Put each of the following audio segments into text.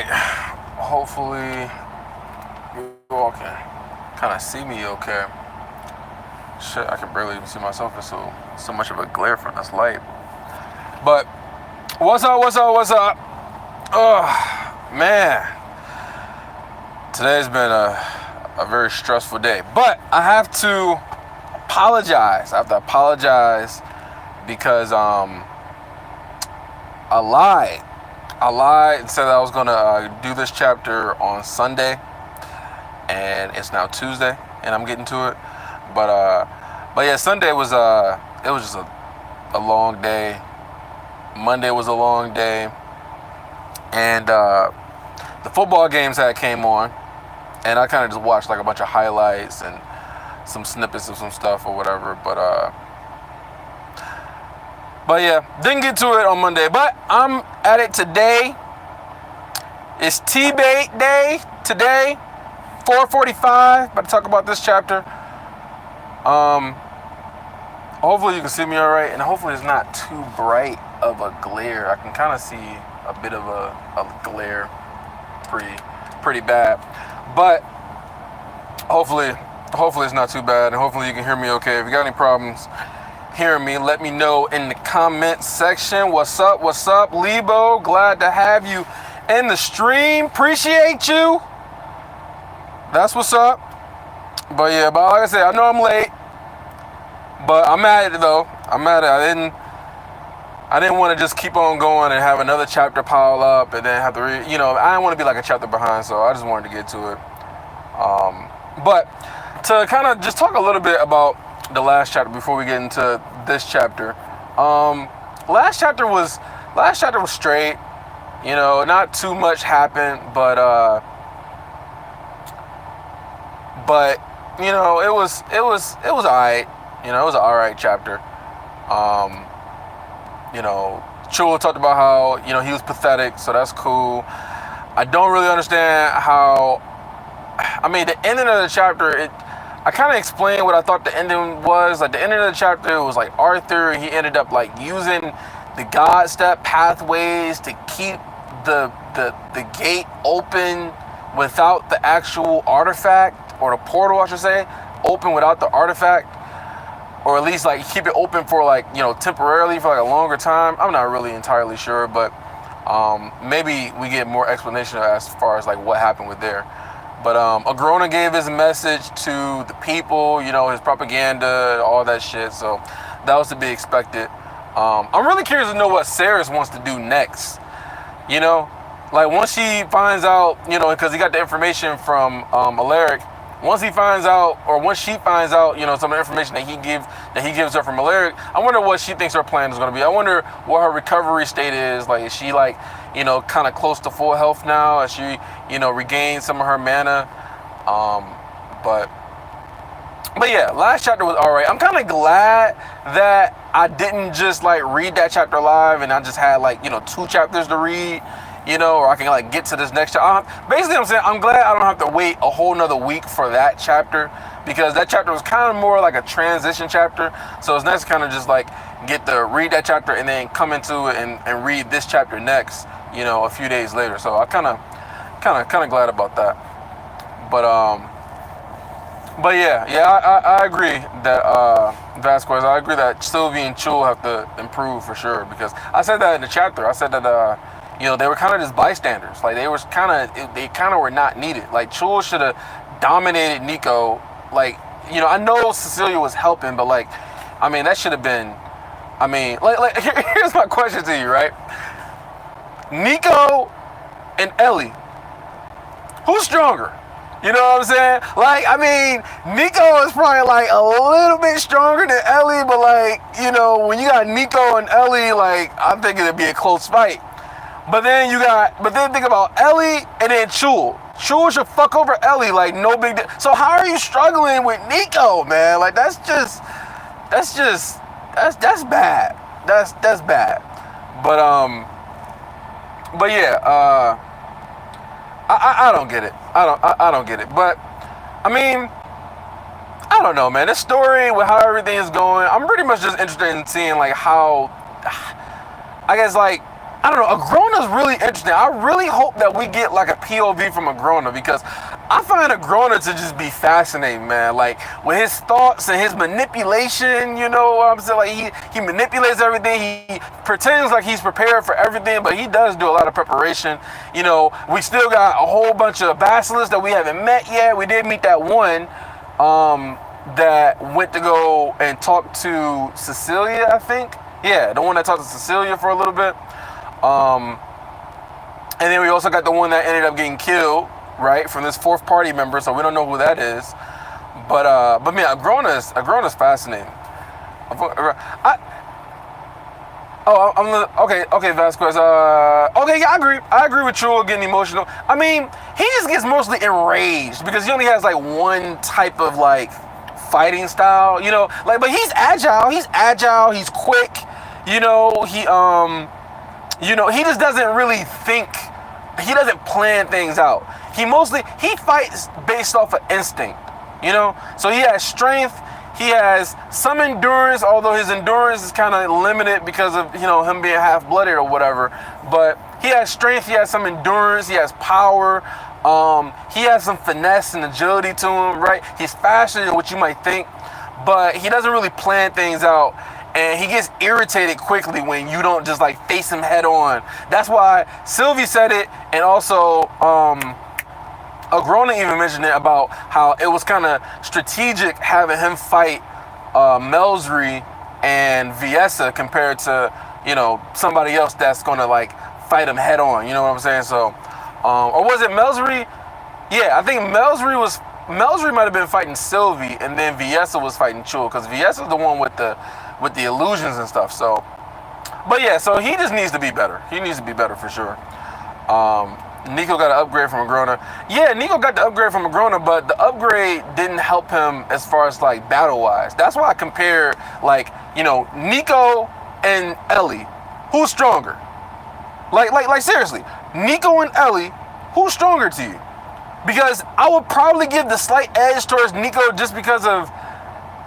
Alright, hopefully you all can kind of see me okay. Shit, I can barely even see myself. It's so much of a glare from this light. But what's up? Man, today's been a very stressful day. But I have to apologize. Because I lied. I lied and said that I was gonna do this chapter on Sunday, and it's now Tuesday, and I'm getting to it. But yeah, Sunday was it was just a long day. Monday was a long day, and the football games that came on, and I kind of just watched like a bunch of highlights and some snippets of some stuff or whatever. But yeah, didn't get to it on Monday. But I'm at it today. It's T-Bait day today, 4:45. About to talk about this chapter. Hopefully you can see me all right, and hopefully it's not too bright of a glare. I can kind of see a bit of a glare, pretty bad. But hopefully it's not too bad, and hopefully you can hear me okay. If you got any problems hearing me, let me know in the comment section. What's up, Lebo? Glad to have you in the stream. Appreciate you. That's what's up. But yeah, but like I said, I know I'm late, but I'm at it though. I'm at it. I didn't want to just keep on going and have another chapter pile up and then have to read. You know, I didn't want to be like a chapter behind, so I just wanted to get to it. But to kind of just talk a little bit about the last chapter before we get into this chapter. Last chapter was straight. You know, not too much happened, but you know, it was alright. You know, it was an alright chapter. You know, Chula talked about how, you know, he was pathetic, so that's cool. I don't really understand how. I mean, the ending of the chapter, I kind of explained what I thought the ending was. Like, the ending of the chapter, it was like Arthur, he ended up like using the God step pathways to keep the gate open without the actual artifact, or the portal, I should say, open without the artifact, or at least like keep it open for like, you know, temporarily for like a longer time. I'm not really entirely sure, but maybe we get more explanation as far as like what happened with there. But Agrona gave his message to the people, you know, his propaganda, all that shit. So that was to be expected. I'm really curious to know what Sarris wants to do next. You know, like once she finds out, you know, because he got the information from Alaric. Once he finds out, or once she finds out, you know, some of the information that he gives her from Alaric, I wonder what she thinks her plan is going to be. I wonder what her recovery state is. Like, is she like, you know, kind of close to full health now? As she, you know, regained some of her mana. But yeah, last chapter was all right. I'm kind of glad that I didn't just like read that chapter live and I just had like, you know, 2 chapters to read, you know, or I can like get to this next chapter. Basically, I'm saying I'm glad I don't have to wait a whole nother week for that chapter, because that chapter was kind of more like a transition chapter. So it's nice to kind of just like get to read that chapter and then come into it and read this chapter next, you know, a few days later. So I kind of glad about that. But yeah, I agree that Vasquez. I agree that Sylvie and Chul have to improve for sure, because I said that in the chapter. I said that you know, they were kind of just bystanders. Like they kind of were not needed. Like Chul should have dominated Nico. Like, you know, I know Cecilia was helping, but like, I mean, that should have been. I mean, like here's my question to you, right? Nico and Ellie, who's stronger? You know what I'm saying? Like, I mean, Nico is probably like a little bit stronger than Ellie, but like, you know, when you got Nico and Ellie, like, I'm thinking it'd be a close fight. But then think about Ellie and then Chul. Chul should fuck over Ellie, like no big deal. So how are you struggling with Nico, man? Like that's bad. That's bad. But yeah, I don't get it. I don't get it. But I mean, I don't know, man. This story with how everything is going, I'm pretty much just interested in seeing like how, I guess like I don't know. Agrona's really interesting. I really hope that we get like a POV from Agrona, because I find Agrona to just be fascinating, man. Like with his thoughts and his manipulation, you know what I'm saying? Like he manipulates everything. He pretends like he's prepared for everything, but he does do a lot of preparation. You know, we still got a whole bunch of basilisks that we haven't met yet. We did meet that one that went to go and talk to Cecilia, I think. Yeah, the one that talked to Cecilia for a little bit. And then we also got the one that ended up getting killed, right, from this fourth party member, so we don't know who that is. But man, Agrona's fascinating. Okay, Vasquez. Okay, yeah, I agree with Chul getting emotional. I mean, he just gets mostly enraged because he only has like one type of like fighting style, you know, like, but he's agile, he's quick, you know, he just doesn't really think, he doesn't plan things out. He fights based off of instinct, you know? So he has strength, he has some endurance, although his endurance is kind of limited because of, you know, him being half-blooded or whatever. But he has strength, he has some endurance, he has power, he has some finesse and agility to him, right? He's faster than what you might think, but he doesn't really plan things out. And he gets irritated quickly when you don't just like face him head on. That's why Sylvie said it, and also Agrona even mentioned it about how it was kind of strategic having him fight Melsry and Viessa compared to, you know, somebody else that's gonna like fight him head on. You know what I'm saying? So, or was it Melsry? Yeah, I think Melsry might have been fighting Sylvie, and then Viessa was fighting Chul, because Viessa's the one with the illusions and stuff. So, but yeah, so he just needs to be better. He needs to be better for sure. Nico got an upgrade from Agrona. Yeah, Nico got the upgrade from Agrona, but the upgrade didn't help him as far as like battle-wise. That's why I compare, like, you know, Nico and Ellie. Who's stronger? Like seriously, Nico and Ellie, who's stronger to you? Because I would probably give the slight edge towards Nico just because of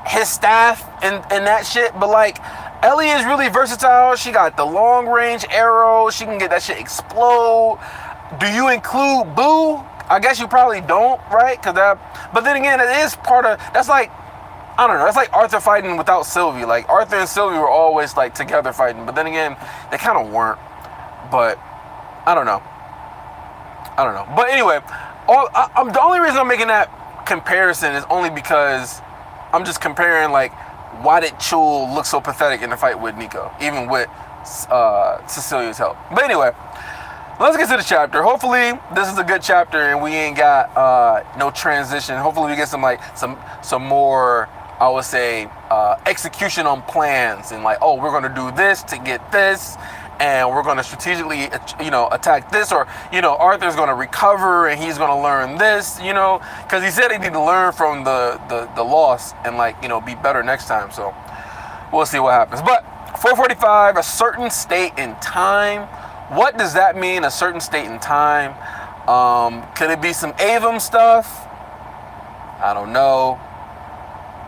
his staff and that shit, but like Ellie is really versatile. She got the long range arrow, she can get that shit explode. Do you include Boo? I guess you probably don't, right? But then again, it is part of, that's like, I don't know, that's like Arthur fighting without Sylvie. Like Arthur and Sylvie were always like together fighting, but then again, they kind of weren't. But I don't know. But anyway, the only reason I'm making that comparison is only because I'm just comparing, like, why did Chul look so pathetic in the fight with Nico, even with Cecilia's help. But anyway, let's get to the chapter. Hopefully this is a good chapter and we ain't got no transition. Hopefully we get some more, I would say, execution on plans, and like, oh, we're gonna do this to get this, and we're going to strategically, you know, attack this, or, you know, Arthur's going to recover and he's going to learn this, you know, because he said he needed to learn from the loss and, like, you know, be better next time. So we'll see what happens. But 445, a certain state in time. What does that mean, a certain state in time? Could it be some Avum stuff? I don't know.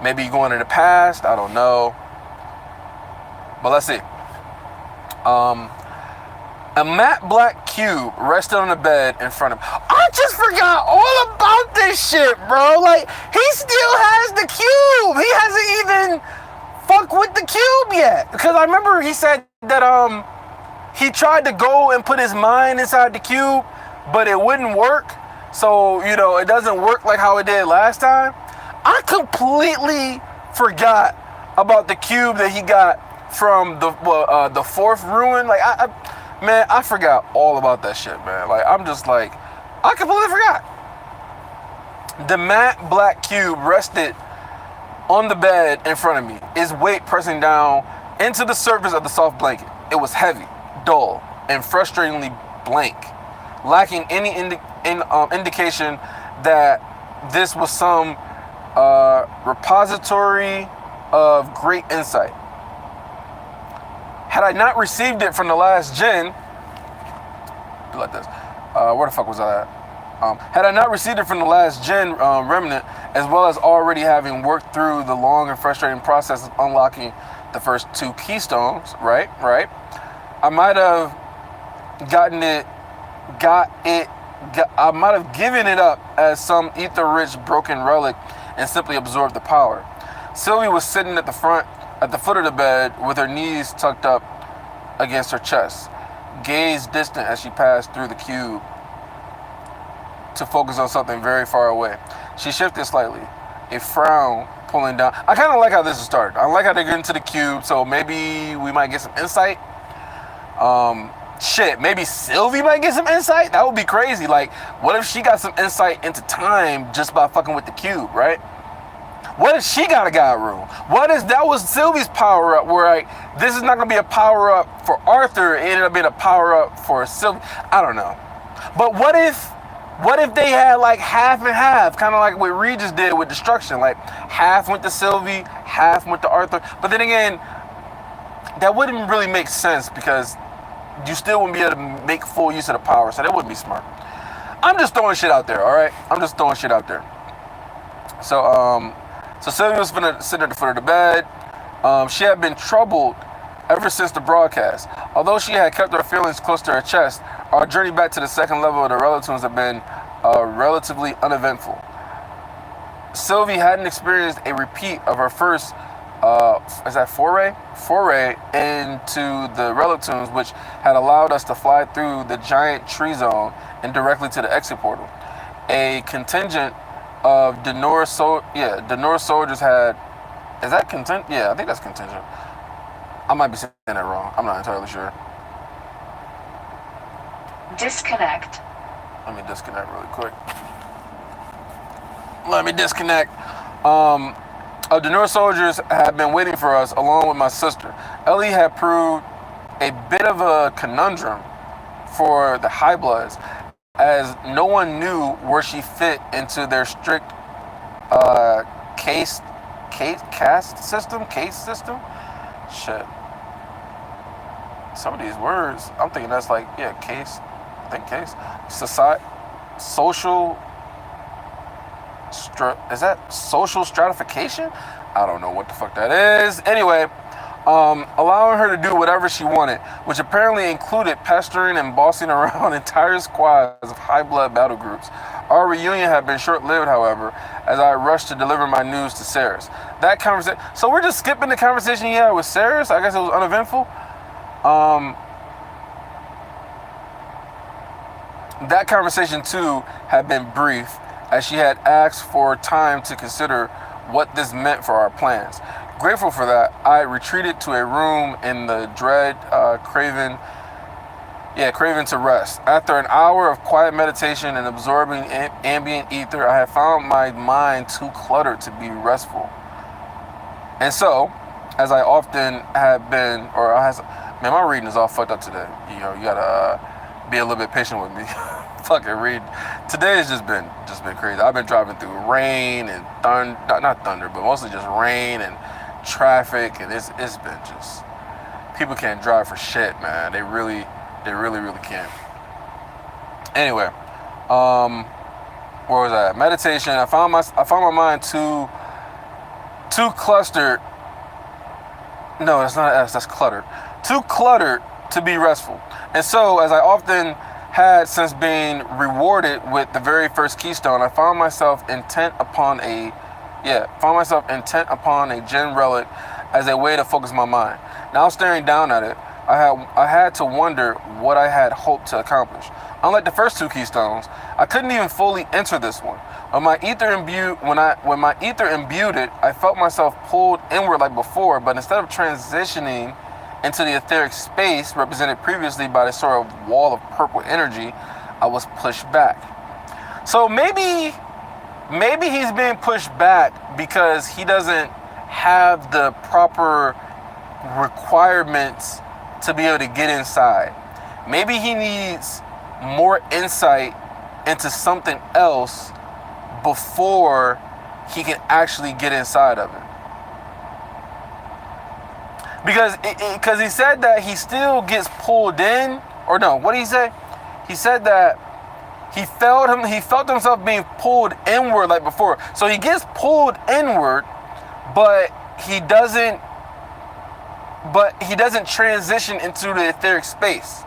Maybe going in the past? I don't know. But let's see. A matte black cube rested on the bed in front of him. I just forgot all about this shit, bro. Like, he still has the cube. He hasn't even fucked with the cube yet. Because I remember he said that he tried to go and put his mind inside the cube, but it wouldn't work. So, you know, it doesn't work like how it did last time. I completely forgot about the cube that he got from the fourth ruin. Like, I forgot all about that shit, man. Like, I'm just like, I completely forgot. The matte black cube rested on the bed in front of me, its weight pressing down into the surface of the soft blanket. It was heavy, dull, and frustratingly blank, lacking any indication that this was some repository of great insight. Had I not received it from the last gen, like this, where the fuck was I at? Had I not received it from the last gen remnant, as well as already having worked through the long and frustrating process of unlocking the first two keystones, right? I might have I might have given it up as some ether-rich broken relic and simply absorbed the power. Sylvie was sitting at the foot of the bed with her knees tucked up against her chest, gaze distant as she passed through the cube to focus on something very far away. She shifted slightly, a frown pulling down. I kind of like how this is started. I like how they get into the cube, so maybe we might get some insight. Shit, maybe Sylvie might get some insight? That would be crazy. Like, what if she got some insight into time just by fucking with the cube, right? What if she got a guide room? What if that was Sylvie's power-up, where like, this is not going to be a power-up for Arthur, it ended up being a power-up for Sylvie? I don't know. But what if they had like half and half, kind of like what Regis did with Destruction? Like, half went to Sylvie, half went to Arthur. But then again, that wouldn't really make sense because you still wouldn't be able to make full use of the power, so that wouldn't be smart. I'm just throwing shit out there, all right? I'm just throwing shit out there. So Sylvie was sitting at the foot of the bed. She had been troubled ever since the broadcast. Although she had kept her feelings close to her chest, our journey back to the second level of the Relatunes had been relatively uneventful. Sylvie hadn't experienced a repeat of her first foray into the Relatunes, which had allowed us to fly through the giant tree zone and directly to the exit portal. A contingent of Denora soldiers had... Is that contingent? Yeah, I think that's contingent. I might be saying that wrong. I'm not entirely sure. Disconnect. Let me disconnect really quick. Let me disconnect. The North soldiers had been waiting for us along with my sister. Ellie had proved a bit of a conundrum for the High Bloods, as no one knew where she fit into their strict caste system. Shit. Some of these words, I'm thinking that's like, yeah, case. I think case. Society, social. Is that social stratification? I don't know what the fuck that is. Anyway, allowing her to do whatever she wanted, which apparently included pestering and bossing around entire squads of high blood battle groups. Our reunion had been short-lived, however, as I rushed to deliver my news to Ceres. That conversation. So we're just skipping the conversation he had with Ceres. I guess it was uneventful. That conversation too had been brief, as she had asked for time to consider what this meant for our plans. Grateful for that, I retreated to a room in the dread Craven to rest. After an hour of quiet meditation and absorbing ambient ether, I had found my mind too cluttered to be restful. And so, as I often have been, man, my reading is all fucked up today. You know, you gotta be a little bit patient with me. Fucking read. Today has just been crazy. I've been driving through rain and not thunder, but mostly just rain and traffic, and it's been just, people can't drive for shit, man. They really can't. Anyway, where was I? Meditation. I found my mind too clustered. No, that's not S. That's cluttered. Too cluttered to be restful. And so, as I often had since being rewarded with the very first keystone, I found myself intent upon a gem relic as a way to focus my mind. Now staring down at it, I had to wonder what I had hoped to accomplish. Unlike the first two keystones, I couldn't even fully enter this one. When my ether imbued it, I felt myself pulled inward like before, but instead of transitioning into the etheric space represented previously by this sort of wall of purple energy, I was pushed back. So maybe he's being pushed back because he doesn't have the proper requirements to be able to get inside. Maybe he needs more insight into something else before he can actually get inside of it. Because he said that he still gets pulled in, or no, what did he say? He said that he felt himself being pulled inward like before. So he gets pulled inward, but he doesn't transition into the etheric space.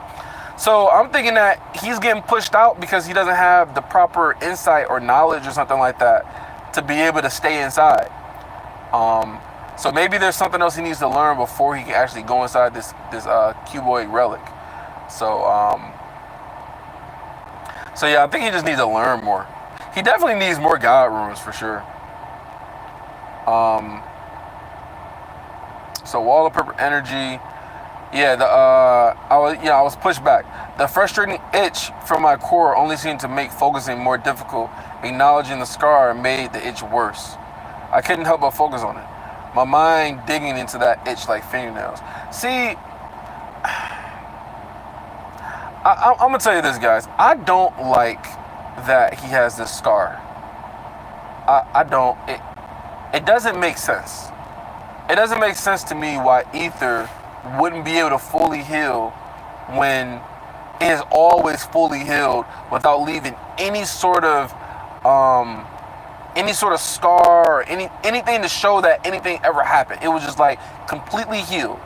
So I'm thinking that he's getting pushed out because he doesn't have the proper insight or knowledge or something like that to be able to stay inside. So maybe there's something else he needs to learn before he can actually go inside this cuboid relic. So yeah, I think he just needs to learn more. He definitely needs more God runes for sure. So wall of purple energy. Yeah, I was pushed back. The frustrating itch from my core only seemed to make focusing more difficult. Acknowledging the scar made the itch worse. I couldn't help but focus on it. My mind digging into that itch like fingernails. See, I'm gonna tell you this, guys. I don't like that he has this scar. I don't. It doesn't make sense. It doesn't make sense to me why Ether wouldn't be able to fully heal when it is always fully healed without leaving any sort of scar or anything to show that anything ever happened. It was just like completely healed.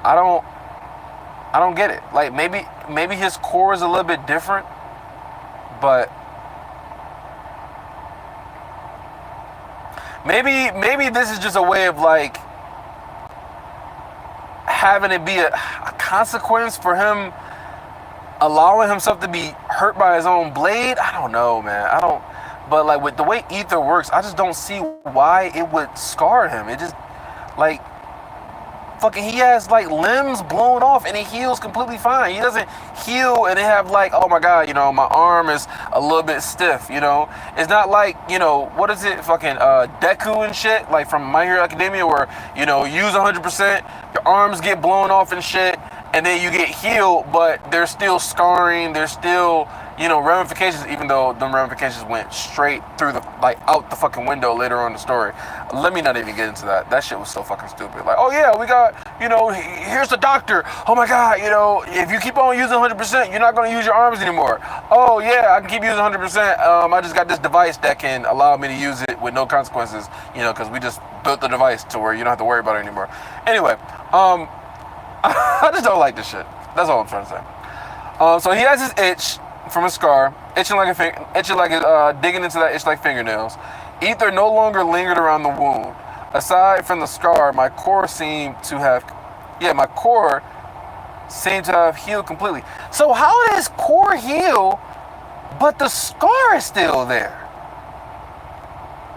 I don't get it. Like maybe his core is a little bit different, but maybe this is just a way of like having it be a consequence for him allowing himself to be hurt by his own blade. I don't know, man. But like with the way Ether works, I just don't see why it would scar him. It just like fucking he has like limbs blown off and it heals completely fine. He doesn't heal and it have like, oh my god, you know, my arm is a little bit stiff, you know. It's not like, you know, what is it, fucking Deku and shit, like from My Hero Academia, where, you know, use 100%, your arms get blown off and shit, and then you get healed, but there's still scarring, there's still, you know, ramifications, even though them ramifications went straight through the, like, out the fucking window later on in the story. Let me not even get into that. That shit was so fucking stupid. Like, oh yeah, we got, you know, here's the doctor. Oh my god, you know, if you keep on using 100%, you're not going to use your arms anymore. Oh yeah, I can keep using 100%. I just got this device that can allow me to use it with no consequences, you know, because we just built the device to where you don't have to worry about it anymore. Anyway, I just don't like this shit. That's all I'm trying to say. So he has his itch from a scar, digging into that itch like fingernails. Ether no longer lingered around the wound. Aside from the scar, my core seemed to have healed completely. So how did his core heal, but the scar is still there?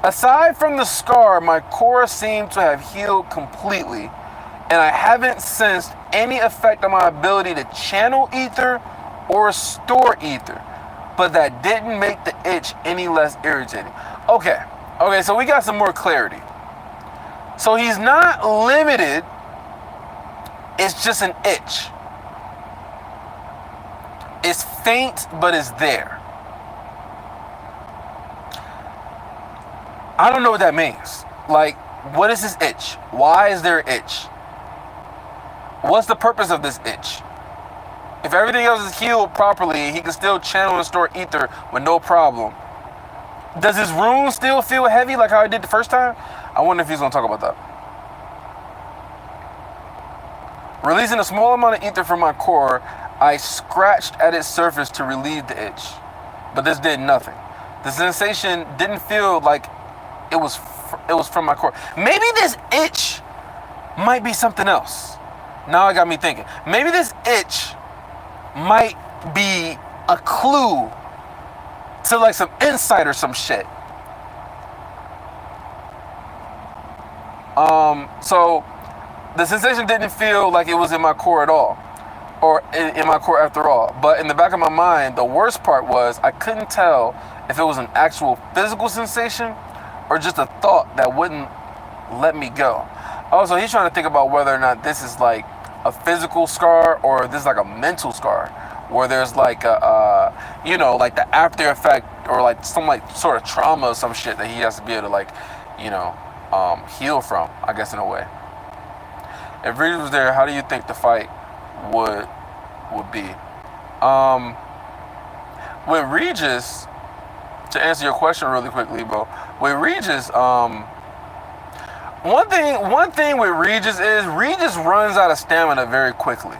Aside from the scar, my core seemed to have healed completely, and I haven't sensed any effect on my ability to channel Ether or store Ether, but that didn't make the itch any less irritating. Okay, so we got some more clarity. So he's not limited, it's just an itch. It's faint, but it's there. I don't know what that means. Like, what is this itch? Why is there an itch? What's the purpose of this itch? If everything else is healed properly, he can still channel and store Ether with no problem. Does his rune still feel heavy like how I did the first time? I wonder if he's going to talk about that. Releasing a small amount of Ether from my core, I scratched at its surface to relieve the itch. But this did nothing. The sensation didn't feel like it was from my core. Maybe this itch might be something else. Now it got me thinking. Maybe this itch might be a clue to like some insight or some shit. So the sensation didn't feel like it was in my core at all, or in my core after all. But in the back of my mind, the worst part was I couldn't tell if it was an actual physical sensation or just a thought that wouldn't let me go. Also, he's trying to think about whether or not this is like a physical scar or this is like a mental scar, where there's like a, like the after effect or like some like sort of trauma or some shit that he has to be able to like, heal from, I guess, in a way. If Regis was there, how do you think the fight would be? With Regis, to answer your question really quickly, bro, with Regis, one thing with Regis is Regis runs out of stamina very quickly.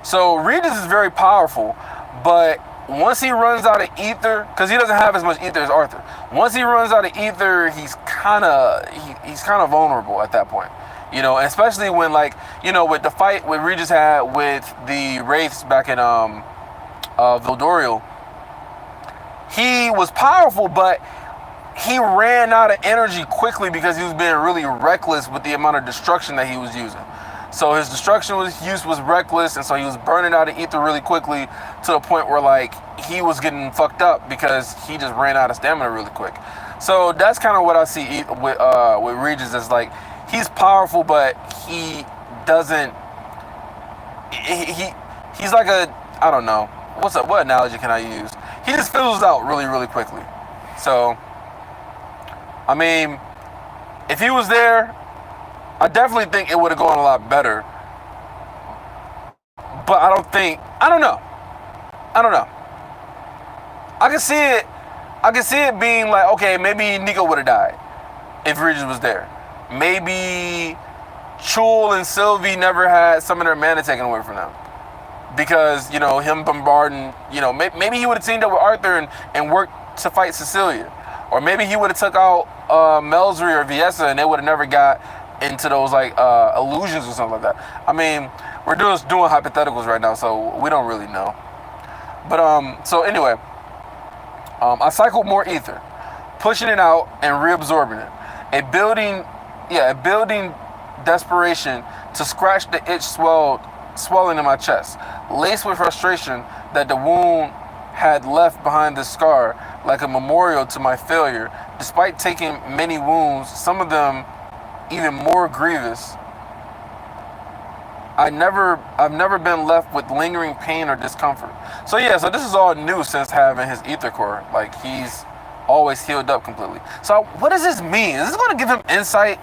So Regis is very powerful, but once he runs out of ether, because he doesn't have as much ether as Arthur. Once he runs out of ether, he's kind of vulnerable at that point. You know, especially when, like, you know, with the fight with Regis had with the Wraiths back in Vildoriel, he was powerful, but he ran out of energy quickly because he was being really reckless with the amount of destruction that he was using. So his destruction use was reckless, and so he was burning out of ether really quickly to the point where, like, he was getting fucked up because he just ran out of stamina really quick. So that's kind of what I see with Regis, is like, he's powerful, but he doesn't. He's like a, I don't know, what analogy can I use? He just fizzles out really, really quickly. So, I mean, if he was there, I definitely think it would have gone a lot better. But I don't know. I can see it being like, okay, maybe Nico would have died if Regis was there. Maybe Chul and Sylvie never had some of their mana taken away from them. Because, you know, him bombarding, you know, maybe he would have teamed up with Arthur and worked to fight Cecilia. Or maybe he would have took out Melzri or Viessa and they would have never got into those, like, illusions or something like that. I mean, we're just doing hypotheticals right now, so we don't really know. But, so anyway, I cycled more ether, pushing it out and reabsorbing it. A building desperation to scratch the itch swelling in my chest, laced with frustration that the wound had left behind the scar like a memorial to my failure, despite taking many wounds, some of them even more grievous. I've never been left with lingering pain or discomfort. So yeah, so this is all new since having his ether core. Like, he's always healed up completely. So what does this mean? Is this going to give him insight?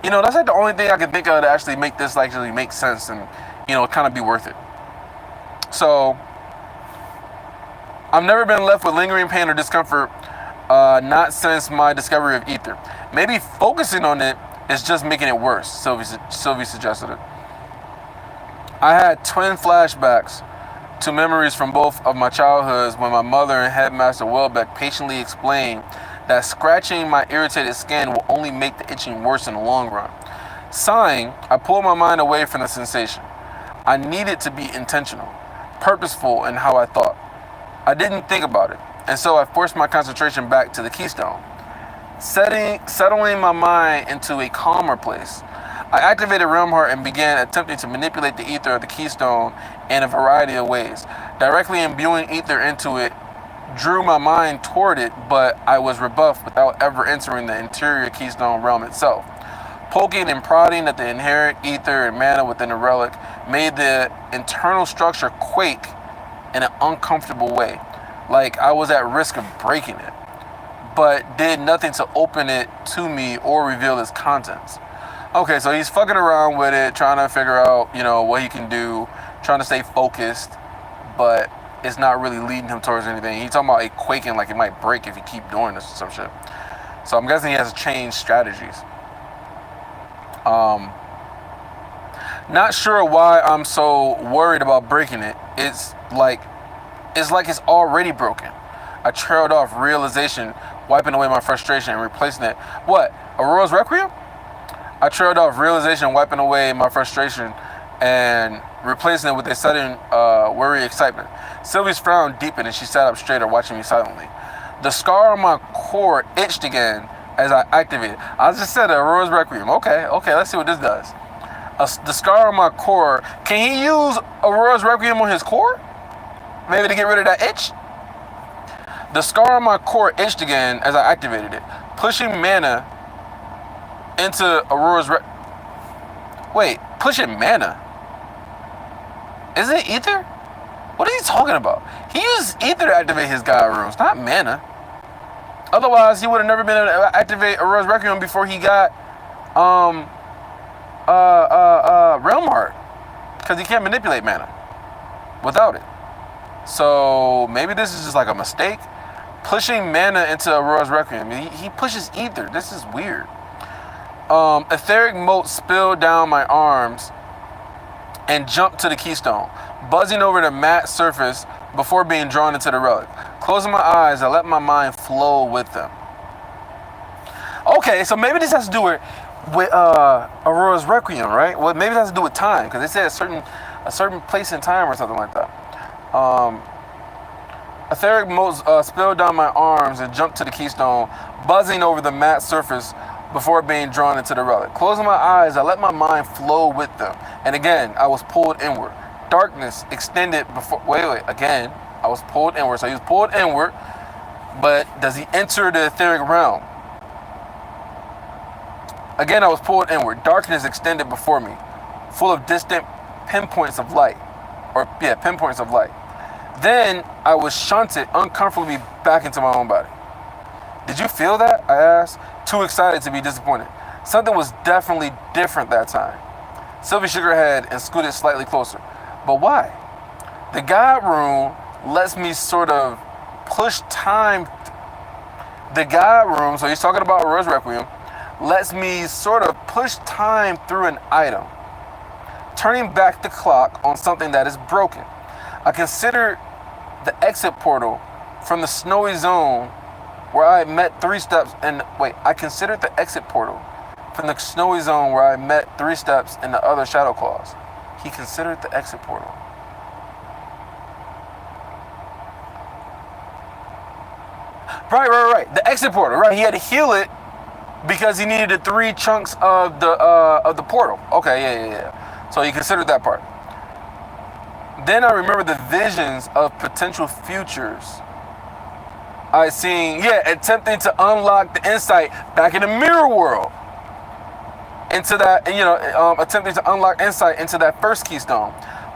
You know, that's like the only thing I can think of to actually make this actually make sense and, you know, kind of be worth it. So I've never been left with lingering pain or discomfort, not since my discovery of ether. Maybe focusing on it is just making it worse, Sylvie suggested it. I had twin flashbacks to memories from both of my childhoods when my mother and Headmaster Welbeck patiently explained that scratching my irritated skin will only make the itching worse in the long run. Sighing, I pulled my mind away from the sensation. I needed to be intentional, purposeful in how I thought. I didn't think about it, and so I forced my concentration back to the keystone, settling my mind into a calmer place. I activated Realm Heart and began attempting to manipulate the ether of the keystone in a variety of ways. Directly imbuing ether into it drew my mind toward it, but I was rebuffed without ever entering the interior keystone realm itself. Poking and prodding at the inherent ether and mana within the relic made the internal structure quake in an uncomfortable way, like I was at risk of breaking it, but did nothing to open it to me or reveal its contents. Okay, so he's fucking around with it, trying to figure out, you know, what he can do, trying to stay focused, but it's not really leading him towards anything. He's talking about it quaking like it might break if you keep doing this or some shit. So I'm guessing he has to change strategies. Not sure why I'm so worried about breaking it. It's like it's already broken. I trailed off realization, wiping away my frustration and replacing it. What? Aurora's Requiem? I trailed off realization, wiping away my frustration and replacing it with a sudden worry excitement. Sylvie's frown deepened and she sat up straighter, watching me silently. The scar on my core itched again as I activated. I just said Aurora's Requiem. Okay, let's see what this does. The scar on my core. Can he use Aurora's Requiem on his core? Maybe to get rid of that itch? The scar on my core itched again as I activated it, pushing mana into Aurora's Wait, pushing mana? Is it ether? What is he talking about? He used ether to activate his God runes, not mana. Otherwise, he would have never been able to activate Aurora's Requiem before he got Realm Heart, because he can't manipulate mana without it. So maybe this is just like a mistake. Pushing mana into Aurora's Requiem. He pushes ether. This is weird. Etheric mote spilled down my arms and jumped to the keystone. buzzing over the matte surface before being drawn into the relic. Closing my eyes, I let my mind flow with them. Okay, so maybe this has to do with Aurora's Requiem, right? Well, maybe it has to do with time, because they say a certain place in time or something like that. Etheric motes spilled down my arms and jumped to the keystone, buzzing over the matte surface before being drawn into the relic. Closing my eyes, I let my mind flow with them. And again, I was pulled inward. Darkness extended before... Wait. Again, I was pulled inward. So he was pulled inward, but does he enter the etheric realm? Again, I was pulled inward. Darkness extended before me, full of distant pinpoints of light. Pinpoints of light. Then I was shunted uncomfortably back into my own body. Did you feel that? I asked, too excited to be disappointed. Something was definitely different that time. Sylvie shook her head and scooted slightly closer. But why? The God Room lets me sort of push time. The God Room, so he's talking about Aurora's Requiem, lets me sort of push time through an item, turning back the clock on something that is broken. I consider the exit portal from the snowy zone where I met I considered the exit portal from the snowy zone where I met 3 steps in the other Shadow Claws. He considered the exit portal. Right. The exit portal, right? He had to heal it because he needed the 3 chunks of the portal. Okay, yeah. So he considered that part. Then I remember the visions of potential futures I seen, attempting to unlock the insight back in the mirror world into that, attempting to unlock insight into that first keystone,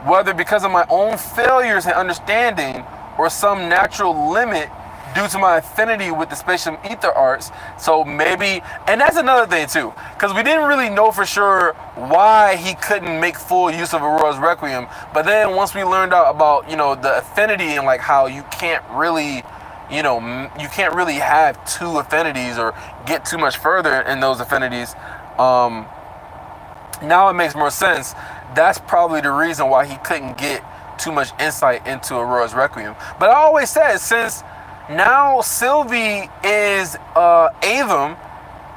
whether because of my own failures in understanding or some natural limit due to my affinity with the spatial ether arts. So maybe, and that's another thing too, because we didn't really know for sure why he couldn't make full use of Aurora's Requiem. But then once we learned out about, the affinity and like how you can't really, you can't really have 2 affinities or get too much further in those affinities. Now it makes more sense. That's probably the reason why he couldn't get too much insight into Aurora's Requiem. But I always said, since now Sylvie is Avum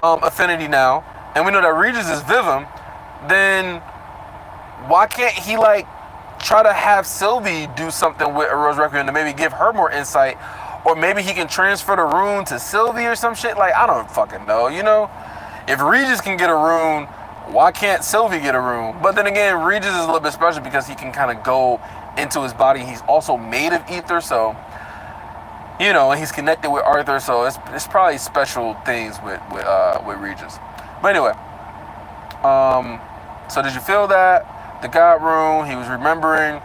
affinity now, and we know that Regis is Vivum, then why can't he try to have Sylvie do something with Aurora's Requiem to maybe give her more insight, or maybe he can transfer the rune to Sylvie or some shit? I don't fucking know, If Regis can get a rune, why can't Sylvie get a rune? But then again, Regis is a little bit special because he can kind of go into his body. He's also made of ether, so and he's connected with Arthur, so it's probably special things with Regis. But anyway, so did you feel that? The God Room, he was remembering,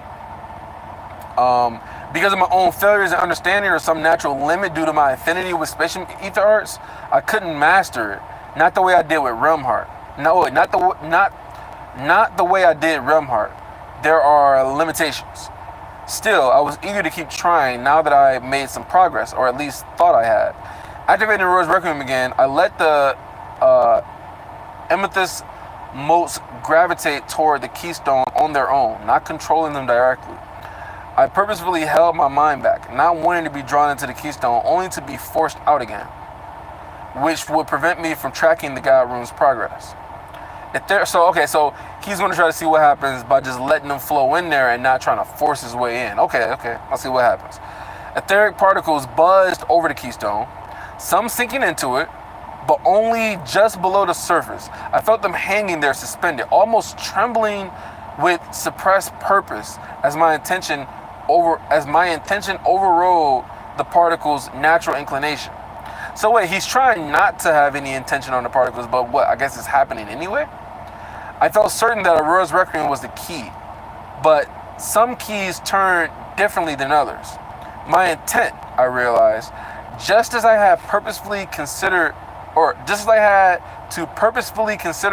because of my own failures in understanding or some natural limit due to my affinity with spatial ether arts, I couldn't master it. Not the way I did with Realm Heart. No, not the way I did Realm Heart. There are limitations. Still, I was eager to keep trying now that I made some progress, or at least thought I had. Activating Aurora's Requiem again, I let the amethyst motes gravitate toward the keystone on their own, not controlling them directly. I purposefully held my mind back, not wanting to be drawn into the keystone, only to be forced out again, which would prevent me from tracking the God Room's progress. So he's going to try to see what happens by just letting them flow in there and not trying to force his way in. Okay, I'll see what happens. Etheric particles buzzed over the keystone, some sinking into it, but only just below the surface. I felt them hanging there suspended, almost trembling with suppressed purpose as my intention overrode the particles' natural inclination. So wait, he's trying not to have any intention on the particles, but what? I guess it's happening anyway? I felt certain that Aurora's Requiem was the key, but some keys turn differently than others. My intent, I realized, just as I had to purposefully consider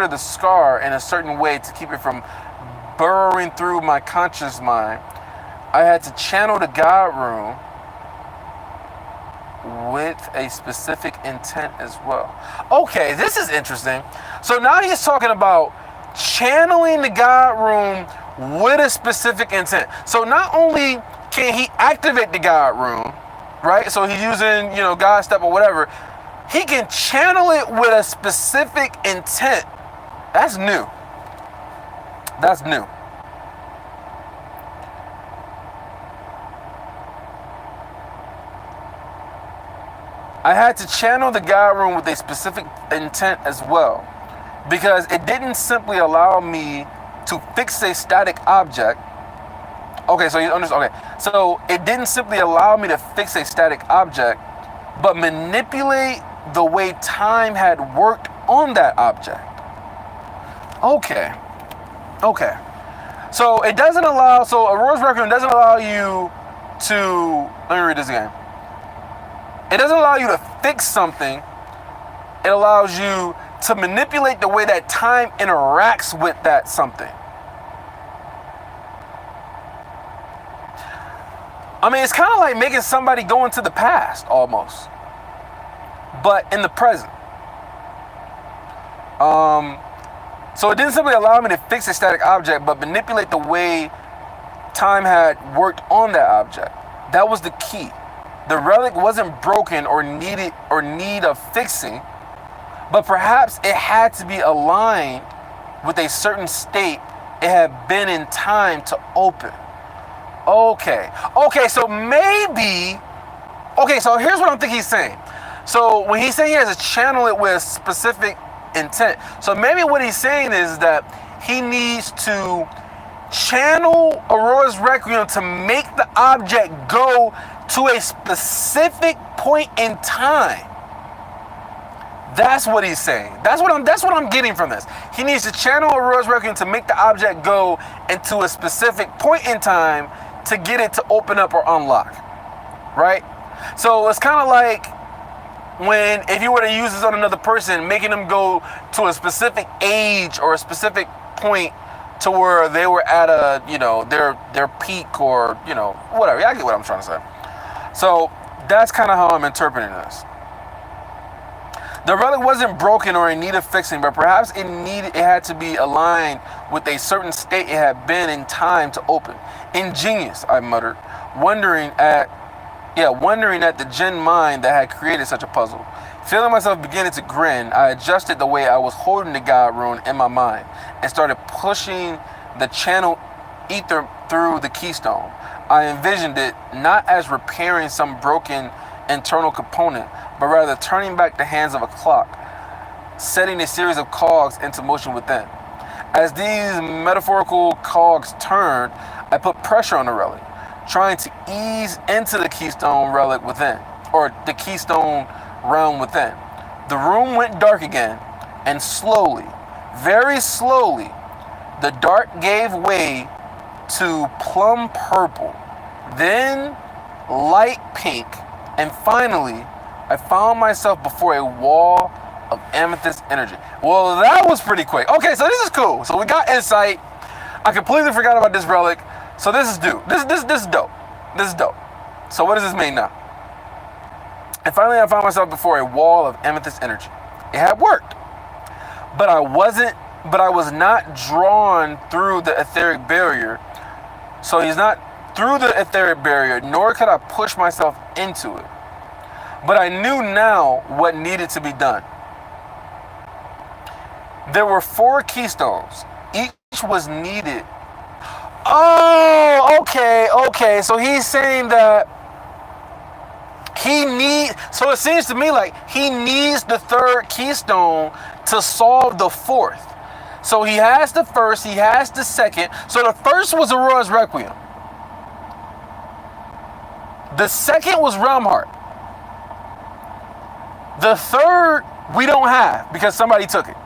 the scar in a certain way to keep it from burrowing through my conscious mind, I had to channel the God Room with a specific intent as well. Okay, this is interesting. So now he's talking about channeling the God Room with a specific intent. So not only can he activate the God rune, right? So he's using, God step or whatever. He can channel it with a specific intent. That's new. That's new. I had to channel the God rune with a specific intent as well, because it didn't simply allow me to fix a static object. Okay, so you understand. Okay, so it didn't simply allow me to fix a static object, but manipulate the way time had worked on that object. Okay. So it doesn't allow. So Aurora's Requiem doesn't allow you to. Let me read this again. It doesn't allow you to fix something. It allows you to manipulate the way that time interacts with that something. I mean, it's kind of like making somebody go into the past almost, but in the present. So it didn't simply allow me to fix a static object, but manipulate the way time had worked on that object. That was the key. The relic wasn't broken or need of fixing, but perhaps it had to be aligned with a certain state it had been in time to open. Okay, so maybe, so here's what I'm thinking he's saying. So when he's saying he has to channel it with specific intent, so maybe what he's saying is that he needs to channel Aurora's Requiem to make the object go to a specific point in time. That's what he's saying. That's what I'm getting from this. He needs to channel Aurora's Requiem to make the object go into a specific point in time to get it to open up or unlock. Right? So it's kind of like if you were to use this on another person, making them go to a specific age or a specific point to where they were at their peak or, whatever. I get what I'm trying to say. So that's kind of how I'm interpreting this. The relic wasn't broken or in need of fixing, but perhaps it had to be aligned with a certain state it had been in time to open. Ingenious, I muttered, wondering at the Jinn mind that had created such a puzzle. Feeling myself beginning to grin, I adjusted the way I was holding the God rune in my mind and started pushing the channel ether through the keystone. I envisioned it not as repairing some broken internal component, but rather turning back the hands of a clock, setting a series of cogs into motion within. As these metaphorical cogs turned, I put pressure on the relic, trying to ease into the keystone relic within, or the keystone realm within. The room went dark again, and slowly, very slowly, the dark gave way to plum purple, then light pink, and finally, I found myself before a wall of amethyst energy. Well, that was pretty quick. Okay, so this is cool. So we got insight. I completely forgot about this relic. So this is dope. This is dope. This is dope. So what does this mean now? And finally, I found myself before a wall of amethyst energy. It had worked, but I was not drawn through the etheric barrier. So he's not through the etheric barrier, nor could I push myself into it. But I knew now what needed to be done. There were 4 keystones. Each was needed. Oh, okay. So he's saying that so it seems to me like he needs the 3rd keystone to solve the 4th. So he has the 1st, he has the 2nd. So the 1st was Aurora's Requiem. The 2nd was Realm Heart. The 3rd we don't have because somebody took it.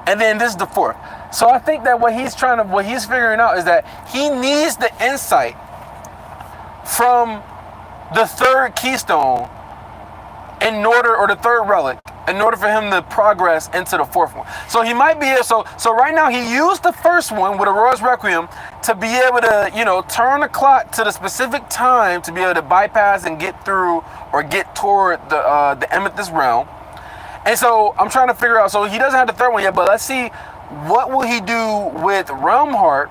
And then this is the 4th. So I think that what he's figuring out is that he needs the insight from the 3rd keystone or the 3rd relic in order for him to progress into the 4th one. So he might be able, so right now he used the 1st one with Aurora's Requiem to be able to, turn the clock to the specific time to be able to bypass and get through or get toward the amethyst realm. And so I'm trying to figure out, so he doesn't have the 3rd one yet, but let's see what will he do with Realm Heart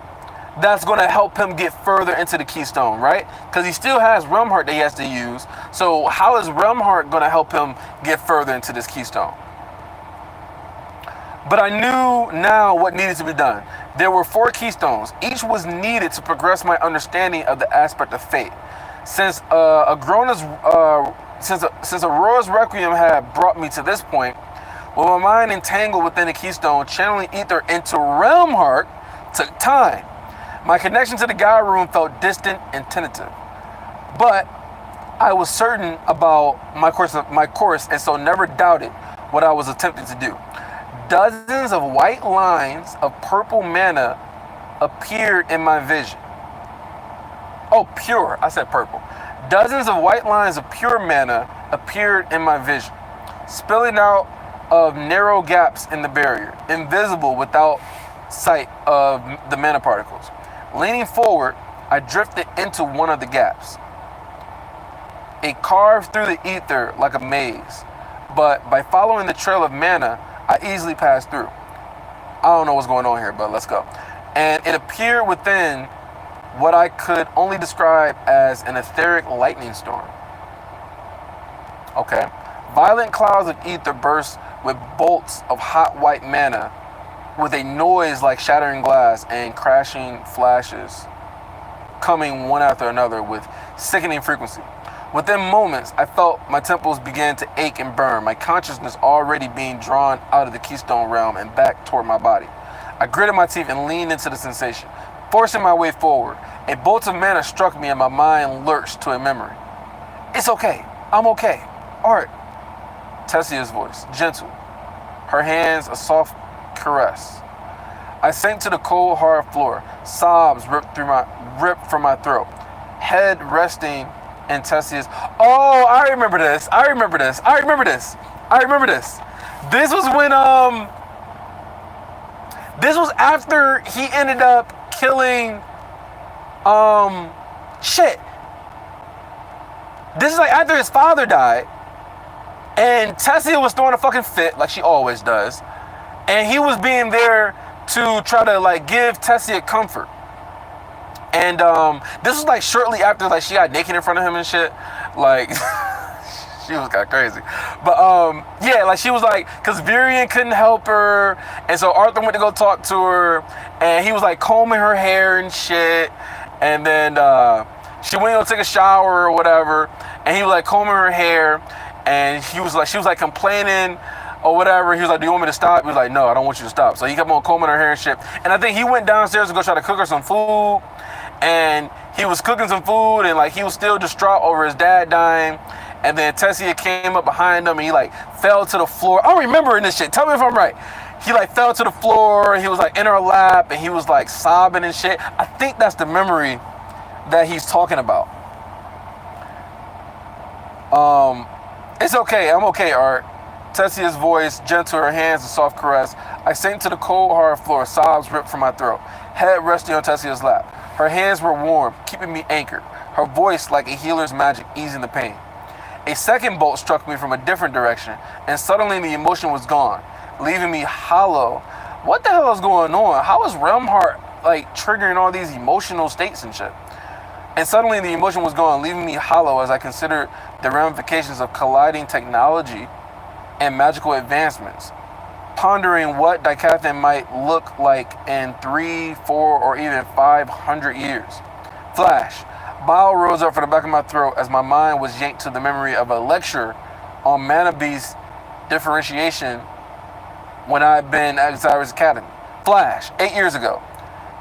that's going to help him get further into the keystone, right? Because he still has Realm Heart that he has to use. So how is Realm Heart going to help him get further into this keystone? But I knew now what needed to be done. There were 4 keystones. Each was needed to progress my understanding of the aspect of fate. Since Aurora's Requiem had brought me to this point, with my mind entangled within the keystone, channeling ether into Realm Heart took time. My connection to the God Room felt distant and tentative. But I was certain about my course, and so never doubted what I was attempting to do. Dozens of white lines of purple mana appeared in my vision. Oh, pure. I said purple. Dozens of white lines of pure mana appeared in my vision, spilling out of narrow gaps in the barrier, invisible without sight of the mana particles. Leaning forward, I drifted into one of the gaps. It carved through the ether like a maze, but by following the trail of mana, I easily passed through. I don't know what's going on here, but let's go. And it appeared within what I could only describe as an etheric lightning storm. Okay. Violent clouds of ether burst with bolts of hot white mana, with a noise like shattering glass and crashing flashes coming one after another with sickening frequency. Within moments, I felt my temples begin to ache and burn, my consciousness already being drawn out of the keystone realm and back toward my body. I gritted my teeth and leaned into the sensation, forcing my way forward. A bolt of mana struck me and my mind lurched to a memory. It's okay. I'm okay. Art. Tessia's voice, gentle. Her hands a soft caress. I sank to the cold, hard floor. Sobs ripped from my throat. Head resting in Tessia's. Oh, I remember this. This was when this was after he ended up killing shit. This is like after his father died, and Tessia was throwing a fucking fit like she always does, and he was being there to try to like give Tessia comfort. And this was like shortly after like she got naked in front of him and shit. Like she was kind of crazy. But yeah, like she was like, cause Virion couldn't help her, and so Arthur went to go talk to her, and he was like combing her hair and shit. And then she went to go take a shower or whatever, and he was like combing her hair, and she was like complaining or whatever. He was like, "Do you want me to stop?" He was like, "No, I don't want you to stop." So he kept on combing her hair and shit. And I think he went downstairs to go try to cook her some food, and he was cooking some food, and like he was still distraught over his dad dying. And then Tessia came up behind him, and he like fell to the floor. I'm remembering this shit. Tell me if I'm right. He like fell to the floor, and he was like in her lap, and he was like sobbing and shit. I think that's the memory that he's talking about. It's okay. I'm okay, Art. Tessia's voice, gentle, her hands a soft caress. I sank to the cold, hard floor, sobs ripped from my throat. Head resting on Tessia's lap. Her hands were warm, keeping me anchored. Her voice like a healer's magic, easing the pain. A second bolt struck me from a different direction, and suddenly the emotion was gone, leaving me hollow. What the hell is going on? How is Realm Heart like triggering all these emotional states and shit? And suddenly the emotion was gone, leaving me hollow as I considered the ramifications of colliding technology and magical advancements, pondering what Daikathan might look like in 3, 4, or even 500 years. Flash. Bile rose up from the back of my throat as my mind was yanked to the memory of a lecture on Mana Beast differentiation when I had been at Zyra's Academy. Flash. 8 years ago.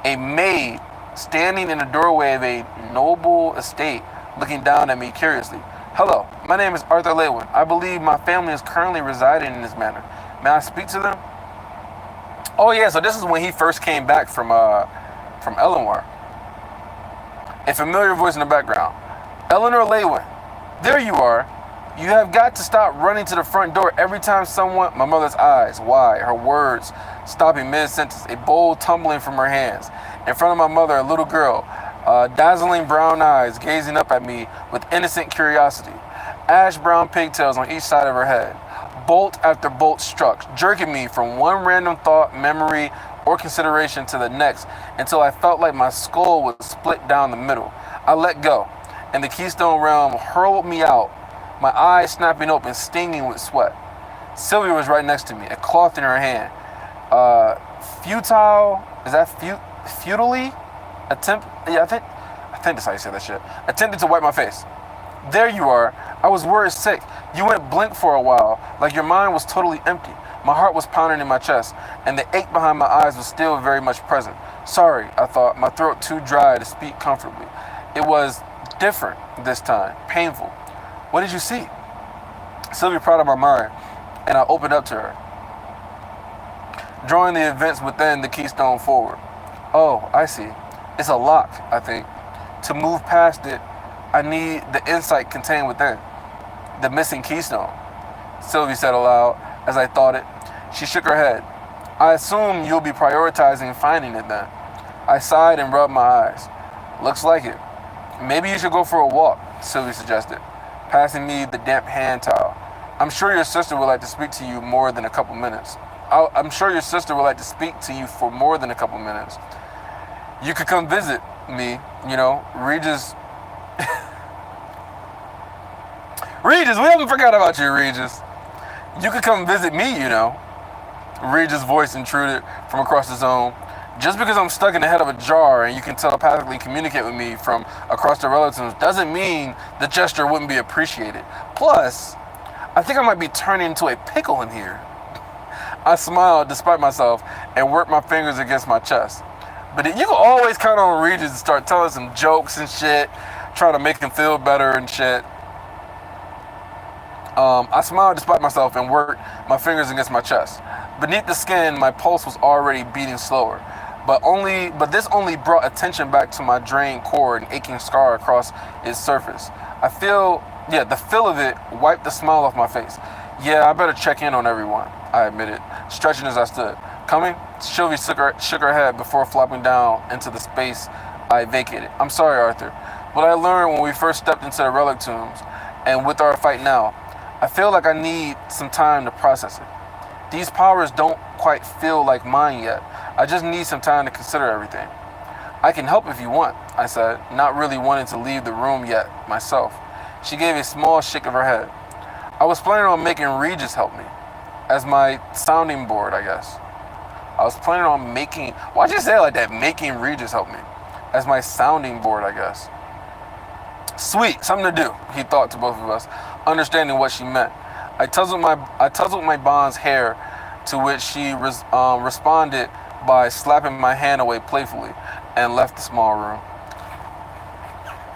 A maid standing in the doorway of a noble estate, looking down at me curiously. Hello, my name is Arthur Leywin. I believe my family is currently residing in this manor. May I speak to them? Oh yeah, so this is when he first came back from Elenwar. A familiar voice in the background. Eleanor Leywin, there you are. You have got to stop running to the front door every time someone... My mother's eyes wide, her words stopping mid-sentence, a bowl tumbling from her hands. In front of my mother, a little girl, dazzling brown eyes gazing up at me with innocent curiosity. Ash brown pigtails on each side of her head. Bolt after bolt struck, jerking me from one random thought, memory, or consideration to the next until I felt like my skull was split down the middle. I let go, and the Keystone realm hurled me out, my eyes snapping open, stinging with sweat. Sylvia was right next to me, a cloth in her hand. Futilely? I think that's how you say that shit. Attempted to wipe my face. There you are. I was worried sick. You went blank for a while, like your mind was totally empty. My heart was pounding in my chest, and the ache behind my eyes was still very much present. Sorry, I thought, my throat too dry to speak comfortably. It was different this time, painful. What did you see? Sylvia prodded my mind, and I opened up to her, drawing the events within the Keystone forward. Oh, I see. It's a lock, I think. To move past it, I need the insight contained within. The missing Keystone, Sylvie said aloud as I thought it. She shook her head. I assume you'll be prioritizing finding it then. I sighed and rubbed my eyes. Looks like it. Maybe you should go for a walk, Sylvie suggested, passing me the damp hand towel. I'm sure your sister would like to speak to you more than a couple minutes. I'm sure your sister would like to speak to you for more than a couple minutes. You could come visit me, Regis. Regis, we haven't forgot about you, Regis. You could come visit me, Regis' voice intruded from across the zone. Just because I'm stuck in the head of a jar and you can telepathically communicate with me from across the relatives doesn't mean the gesture wouldn't be appreciated. Plus, I think I might be turning into a pickle in here. I smiled despite myself and worked my fingers against my chest. But you can always count on Regis to start telling some jokes and shit, trying to make him feel better and shit. I smiled despite myself and worked my fingers against my chest. Beneath the skin, my pulse was already beating slower. But this only brought attention back to my drained core and aching scar across its surface. The feel of it wiped the smile off my face. Yeah, I better check in on everyone, I admitted, stretching as I stood. Coming? Sylvie shook her head before flopping down into the space I vacated. I'm sorry, Arthur, but I learned when we first stepped into the relic tombs, and with our fight now, I feel like I need some time to process it. These powers don't quite feel like mine yet. I just need some time to consider everything. I can help if you want, I said, not really wanting to leave the room yet myself. She gave a small shake of her head. I was planning on making Regis help me, as my sounding board, I guess. Why'd you say it like that? Making Regis help me, as my sounding board, I guess. Sweet, something to do, he thought to both of us, understanding what she meant. I tousled my Bond's hair, to which she responded by slapping my hand away playfully, and left the small room.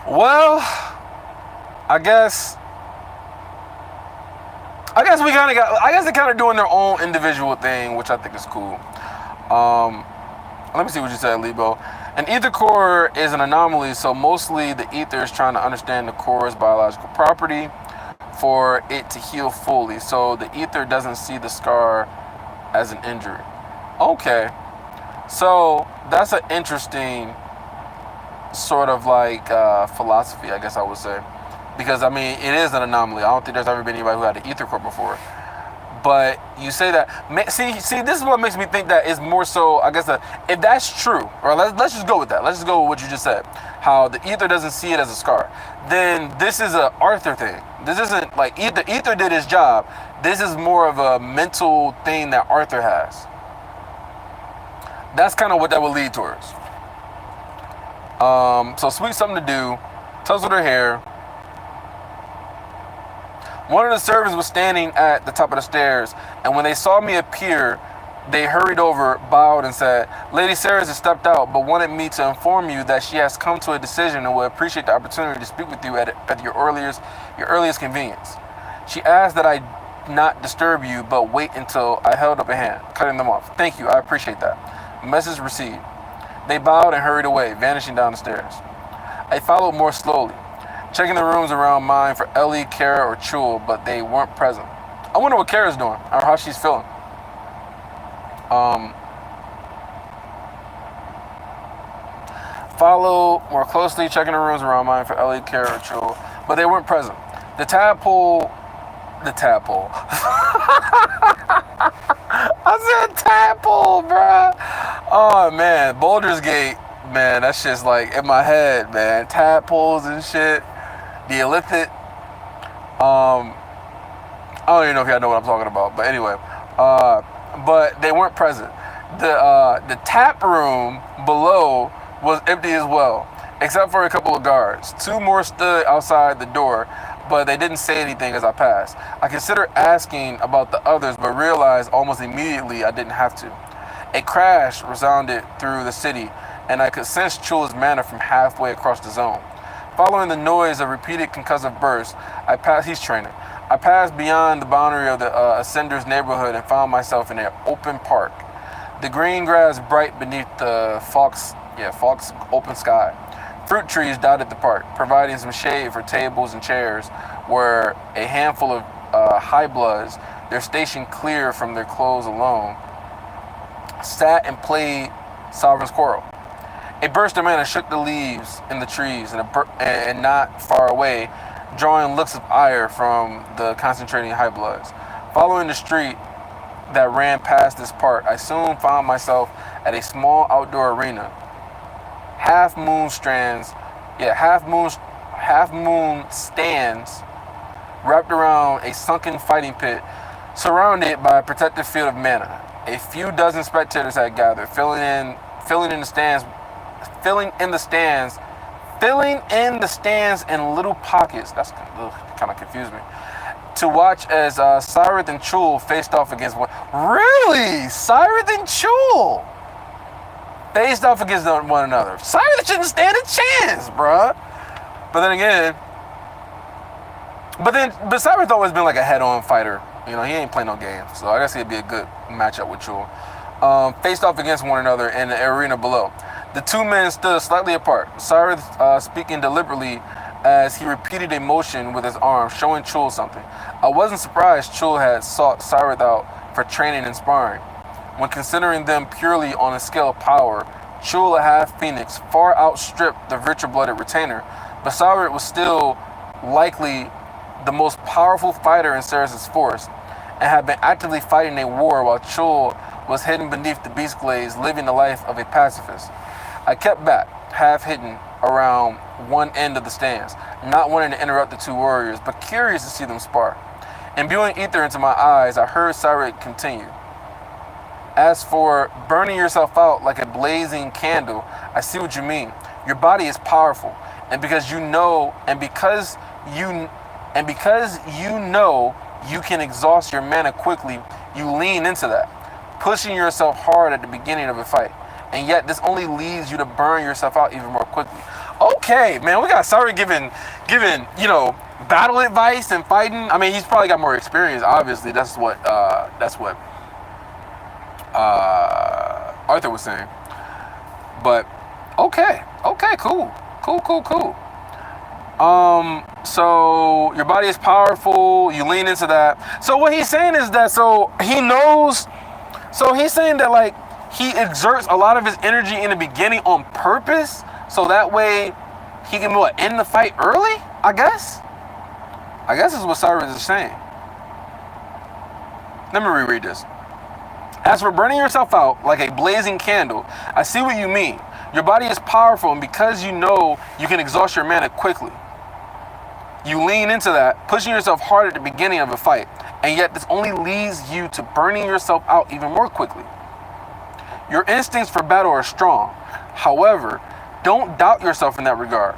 Well, I guess they're kind of doing their own individual thing, which I think is cool. Let me see what you said, Lebo. An ether core is an anomaly, so mostly the ether is trying to understand the core's biological property for it to heal fully. So the ether doesn't see the scar as an injury. Okay. So that's an interesting sort of like philosophy, I guess I would say. Because, it is an anomaly. I don't think there's ever been anybody who had an ether core before. But you say that, see, this is what makes me think that it's more so, I guess, if that's true, or let's just go with that. Let's just go with what you just said, how the ether doesn't see it as a scar. Then this is a Arthur thing. This isn't like ether did his job. This is more of a mental thing that Arthur has. That's kind of what that would lead towards. So sweet something to do, tousled her hair. One of the servants was standing at the top of the stairs, and when they saw me appear, they hurried over, bowed, and said, Lady Sarahs has stepped out, but wanted me to inform you that she has come to a decision and will appreciate the opportunity to speak with you at your earliest convenience. She asked that I not disturb you, but wait until I held up a hand, cutting them off. Thank you, I appreciate that. Message received. They bowed and hurried away, vanishing down the stairs. I followed more slowly, checking the rooms around mine for Ellie, Kara, or Chul, but they weren't present. I wonder what Kara's doing, or how she's feeling. Follow more closely, checking the rooms around mine for Ellie, Kara, or Chul, but they weren't present. The tadpole. I said tadpole, bruh. Oh man, Baldur's Gate, man, that shit's like in my head, man. Tadpoles and shit. The Illithid. I don't even know if y'all know what I'm talking about, but anyway, but they weren't present. The tap room below was empty as well, except for a couple of guards. 2 more stood outside the door, but they didn't say anything as I passed. I considered asking about the others, but realized almost immediately I didn't have to. A crash resounded through the city, and I could sense Chul's manner from halfway across the zone. Following the noise of repeated concussive bursts, he's training. I passed beyond the boundary of the Ascender's neighborhood and found myself in an open park. The green grass bright beneath the Fox open sky. Fruit trees dotted the park, providing some shade for tables and chairs where a handful of high bloods, their station clear from their clothes alone, sat and played Sovereign's Quarrel. A burst of mana shook the leaves in the trees, and not far away, drawing looks of ire from the concentrating high bloods. Following the street that ran past this park, I soon found myself at a small outdoor arena. Half moon stands wrapped around a sunken fighting pit, surrounded by a protective field of mana. A few dozen spectators had gathered, filling in the stands in little pockets. That's kind of confused me. To watch as Cyrith and Chul faced off against one. Really? Cyrith and Chul faced off against one another. Cyrith shouldn't stand a chance, bruh. But Cyrith always been like a head-on fighter. You know, he ain't playing no games, so I guess he'd be a good matchup with Chul. Faced off against one another in the arena below. The 2 men stood slightly apart, Cyrith speaking deliberately as he repeated a motion with his arm, showing Chul something. I wasn't surprised Chul had sought Cyrith out for training and sparring. When considering them purely on a scale of power, Chul, a half-phoenix, far outstripped the richer-blooded retainer, but Cyrith was still likely the most powerful fighter in Ceres's force, and had been actively fighting a war while Chul was hidden beneath the beast glades, living the life of a pacifist. I kept back, half hidden around one end of the stands, not wanting to interrupt the 2 warriors, but curious to see them spar. Imbuing ether into my eyes, I heard Cyrith continue. As for burning yourself out like a blazing candle, I see what you mean. Your body is powerful, and because you know you can exhaust your mana quickly, you lean into that, pushing yourself hard at the beginning of a fight. And yet this only leads you to burn yourself out even more quickly. Okay, man, we got Cyrith giving, battle advice and fighting. I mean, he's probably got more experience, obviously. That's what Arthur was saying. But okay, cool. So your body is powerful, you lean into that. So what he's saying is that, he's saying that, like, he exerts a lot of his energy in the beginning on purpose, so that way he can end the fight early, I guess is what Cyrith is saying. Let me reread this. As for burning yourself out like a blazing candle, I see what you mean. Your body is powerful, and because you know you can exhaust your mana quickly, you lean into that, pushing yourself hard at the beginning of a fight, and yet this only leads you to burning yourself out even more quickly. Your instincts for battle are strong. However, don't doubt yourself in that regard.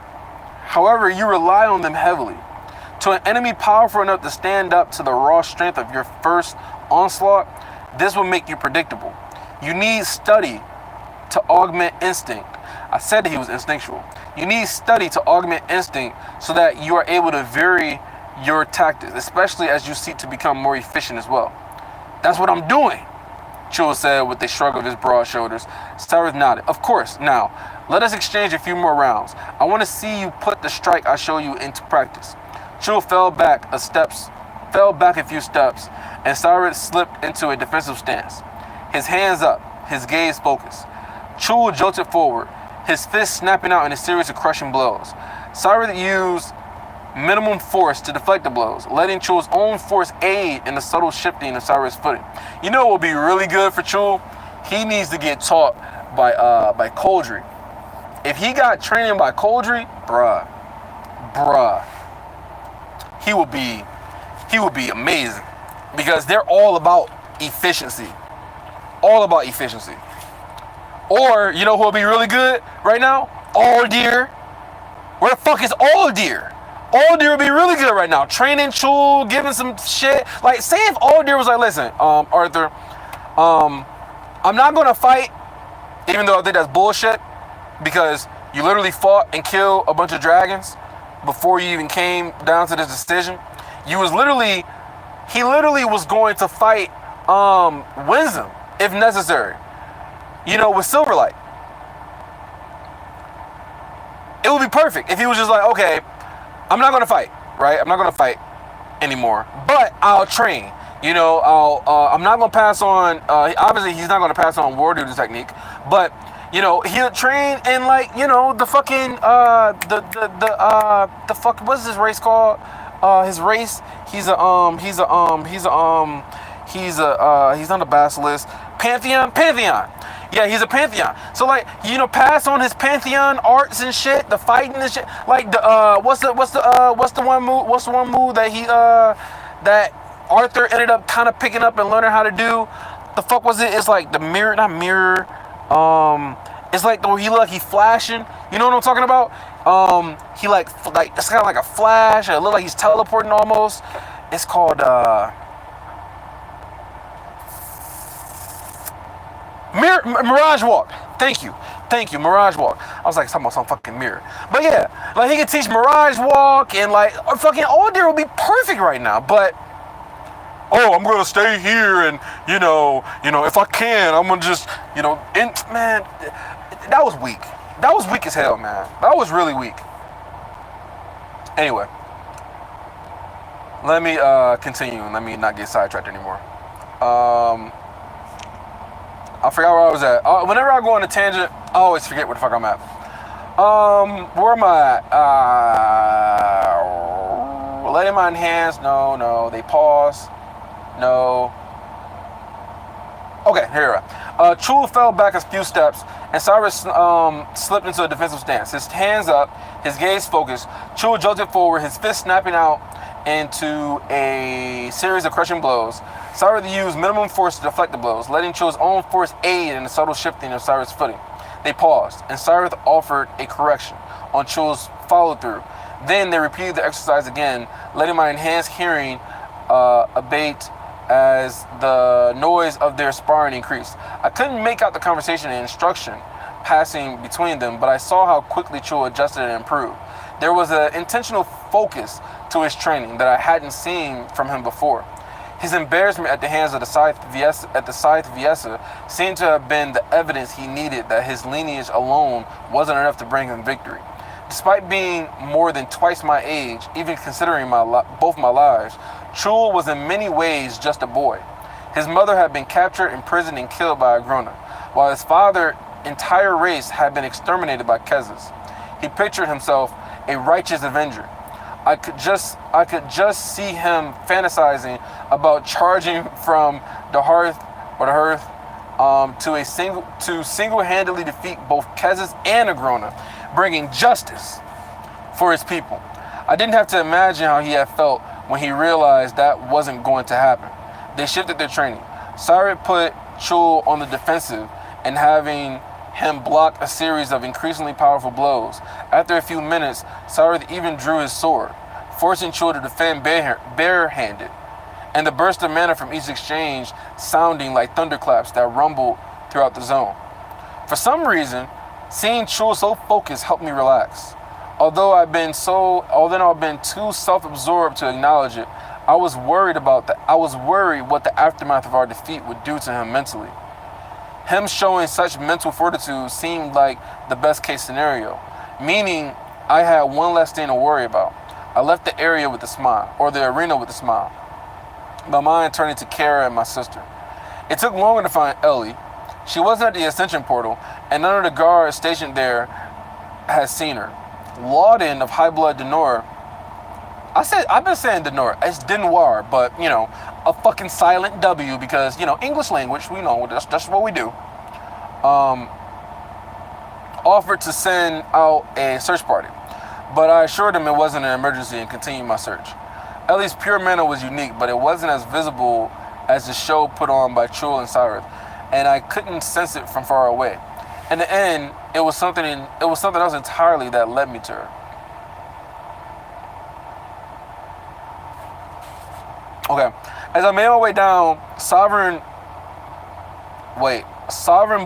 However, you rely on them heavily. To an enemy powerful enough to stand up to the raw strength of your first onslaught, this will make you predictable. You need study to augment instinct. I said that he was instinctual. You need study to augment instinct so that you are able to vary your tactics, especially as you seek to become more efficient as well. That's what I'm doing, Chul said with a shrug of his broad shoulders. Cyrith nodded. Of course. Now, let us exchange a few more rounds. I want to see you put the strike I show you into practice. Chul fell back a few steps, and Cyrith slipped into a defensive stance. His hands up, his gaze focused. Chul jolted forward, his fists snapping out in a series of crushing blows. Cyrith used minimum force to deflect the blows, letting Chul's own force aid in the subtle shifting of Cyrith's footing. You know what will be really good for Chul? He needs to get taught by Coldry. If he got training by Coldry, bruh, he would be amazing, because they're all about efficiency. All about efficiency. Or, you know who will be really good right now? Aldir. Where the fuck is Aldir? Aldir would be really good right now. Training Chul, giving some shit. Like, say if Aldir was like, listen, Arthur, I'm not gonna fight, even though I think that's bullshit, because you literally fought and killed a bunch of dragons before you even came down to this decision. He literally was going to fight Winsome if necessary, you know, with Silverlight. It would be perfect if he was just like, okay, I'm not gonna fight, right? I'm not gonna fight anymore, but I'll train. You know, I'm not gonna pass on. Obviously, he's not gonna pass on war duty technique, but you know, he'll train in, like, you know, the fucking the fuck, what's this race called? His race. He's on the Basilisk. Pantheon. Yeah, he's a Pantheon. So, like, you know, pass on his Pantheon arts and shit, the fighting and shit. Like the what's the one move that Arthur ended up kind of picking up and learning how to do? The fuck was it? It's like the mirror, not mirror. It's like the he flashing. You know what I'm talking about? He like it's kind of like a flash. It look like he's teleporting almost. It's called Mirage Walk. Thank you, Mirage Walk. I was like, talking about some fucking mirror. But yeah, like, he could teach Mirage Walk, and like, fucking Aldir would be perfect right now. But I'm gonna stay here, and you know, if I can, I'm gonna just, you know, man, that was weak. That was weak as hell, man. That was really weak. Anyway, let me continue and let me not get sidetracked anymore. I forgot where I was at. Whenever I go on a tangent, I always forget where the fuck I'm at. Where am I at? Letting my hands. No. They pause. No. Okay, here we are. Chul fell back a few steps, and Cyrus slipped into a defensive stance. His hands up, his gaze focused. Chul jolted forward, his fist snapping out into a series of crushing blows. Cyrus used minimum force to deflect the blows, letting Chul's own force aid in the subtle shifting of Cyrus' footing. They paused, and Cyrus offered a correction on Chul's follow-through. Then they repeated the exercise again, letting my enhanced hearing abate as the noise of their sparring increased. I couldn't make out the conversation and instruction passing between them, but I saw how quickly Chul adjusted and improved. There was an intentional focus to his training that I hadn't seen from him before. His embarrassment at the hands of the Scythe Viessa seemed to have been the evidence he needed that his lineage alone wasn't enough to bring him victory. Despite being more than twice my age, even considering both my lives, Chul was in many ways just a boy. His mother had been captured, imprisoned, and killed by Agrona, while his father's entire race had been exterminated by Kezes. He pictured himself a righteous avenger. I could just see him fantasizing about charging from the hearth to single-handedly defeat both Kezes and Agrona, bringing justice for his people. I didn't have to imagine how he had felt when he realized that wasn't going to happen. They shifted their training. Cyrus put Chul on the defensive and having him block a series of increasingly powerful blows. After a few minutes, Cyrus even drew his sword, forcing Chul to defend barehanded, and the burst of mana from each exchange sounding like thunderclaps that rumbled throughout the zone. For some reason, seeing Chul so focused helped me relax. Although I've been too self-absorbed to acknowledge it, I was worried what the aftermath of our defeat would do to him mentally. Him showing such mental fortitude seemed like the best case scenario, meaning I had one less thing to worry about. I left the arena with a smile, my mind turning to Kara and my sister. It took longer to find Ellie. She wasn't at the Ascension portal, and none of the guards stationed there had seen her. Lauden of High Blood Denor. I've been saying Denor. It's Denoir, but, you know, a fucking silent W because, you know, English language, we know, that's what we do. offered to send out a search party, but I assured him it wasn't an emergency and continued my search. Ellie's pure manner was unique, but it wasn't as visible as the show put on by Chul and Cyrus, and I couldn't sense it from far away. In the end, it was something else entirely that led me to her. Okay, as I made my way down Sovereign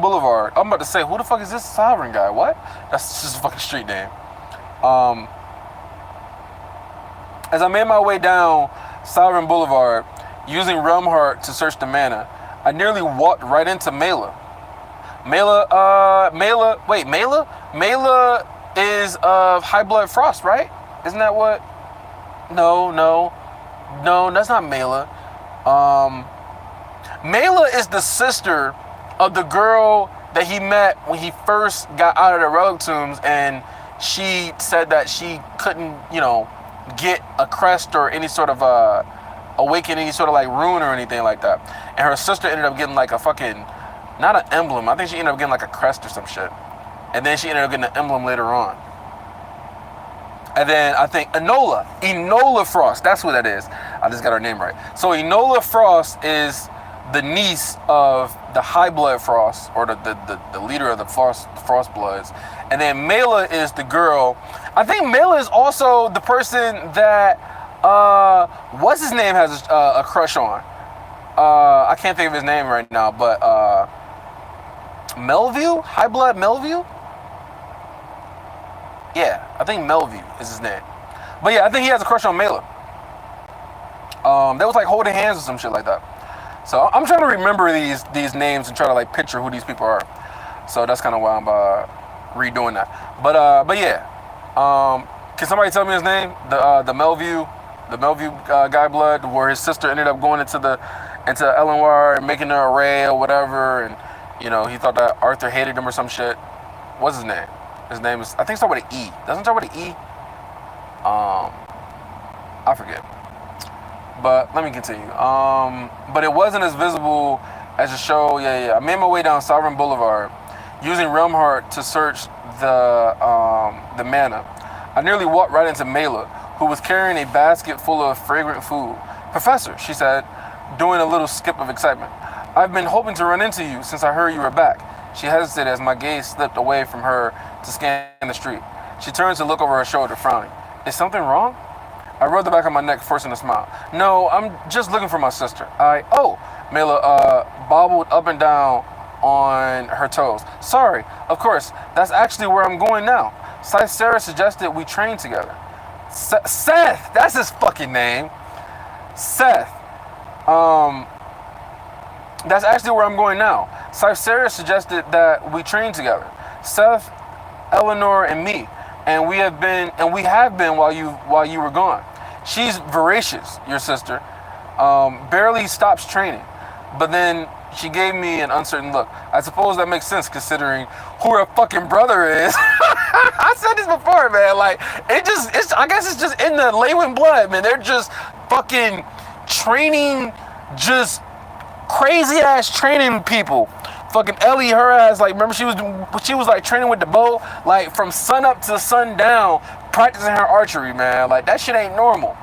Boulevard. I'm about to say, who the fuck is this Sovereign guy? What? That's just a fucking street name. As I made my way down Sovereign Boulevard, using Realm Heart to search the mana, I nearly walked right into Mela. Mela is of High Blood Frost, right? Isn't that what? No, that's not Mela. Mela is the sister of the girl that he met when he first got out of the Relic Tombs, and she said that she couldn't, get a crest or any sort of awaken any sort of like rune or anything like that. And her sister ended up getting like a fucking, not an emblem, I think she ended up getting like a crest or some shit. And then she ended up getting an emblem later on. And then I think Enola Frost, that's who that is. I just got her name right. So Enola Frost is the niece of the High Blood Frost, or the leader of the Frost Bloods. And then Mela is the girl. I think Mela is also the person that, what's his name has a crush on. I can't think of his name right now, but Melville? High Blood Melville? Yeah, I think Melville is his name. But yeah, I think he has a crush on Mela. They was like holding hands or some shit like that. So I'm trying to remember these names and try to like picture who these people are. So that's kind of why I'm redoing that. But yeah, can somebody tell me his name? The Melville guy blood, where his sister ended up going into Ellenwar and making her array or whatever, and he thought that Arthur hated him or some shit. What's his name? His name is, I think, start with an E. Doesn't it start with an E? I forget. But let me continue. But it wasn't as visible as the show. Yeah. I made my way down Sovereign Boulevard, using Realm Heart to search the mana. I nearly walked right into Mela, who was carrying a basket full of fragrant food. "Professor," she said, doing a little skip of excitement, "I've been hoping to run into you since I heard you were back." She hesitated as my gaze slipped away from her to scan the street. She turned to look over her shoulder, frowning. "Is something wrong?" I rubbed the back of my neck, forcing a smile. "No, I'm just looking for my sister." Mela bobbled up and down on her toes. "Sorry, of course, that's actually where I'm going now. Sarah suggested we train together." Seth, that's his fucking name. Seth. That's actually where I'm going now. Sarah suggested that we train together. Seth, Eleanor, and me. And we have been while you were gone. She's voracious, your sister. Barely stops training. But then she gave me an uncertain look. I suppose that makes sense considering who her fucking brother is. I said this before, man. Like, I guess it's just in the Lewin blood, man. They're just fucking training, just crazy ass training people. Fucking Ellie, her ass, like, remember she was like training with the bow, like from sun up to sundown, practicing her archery, man. Like, that shit ain't normal.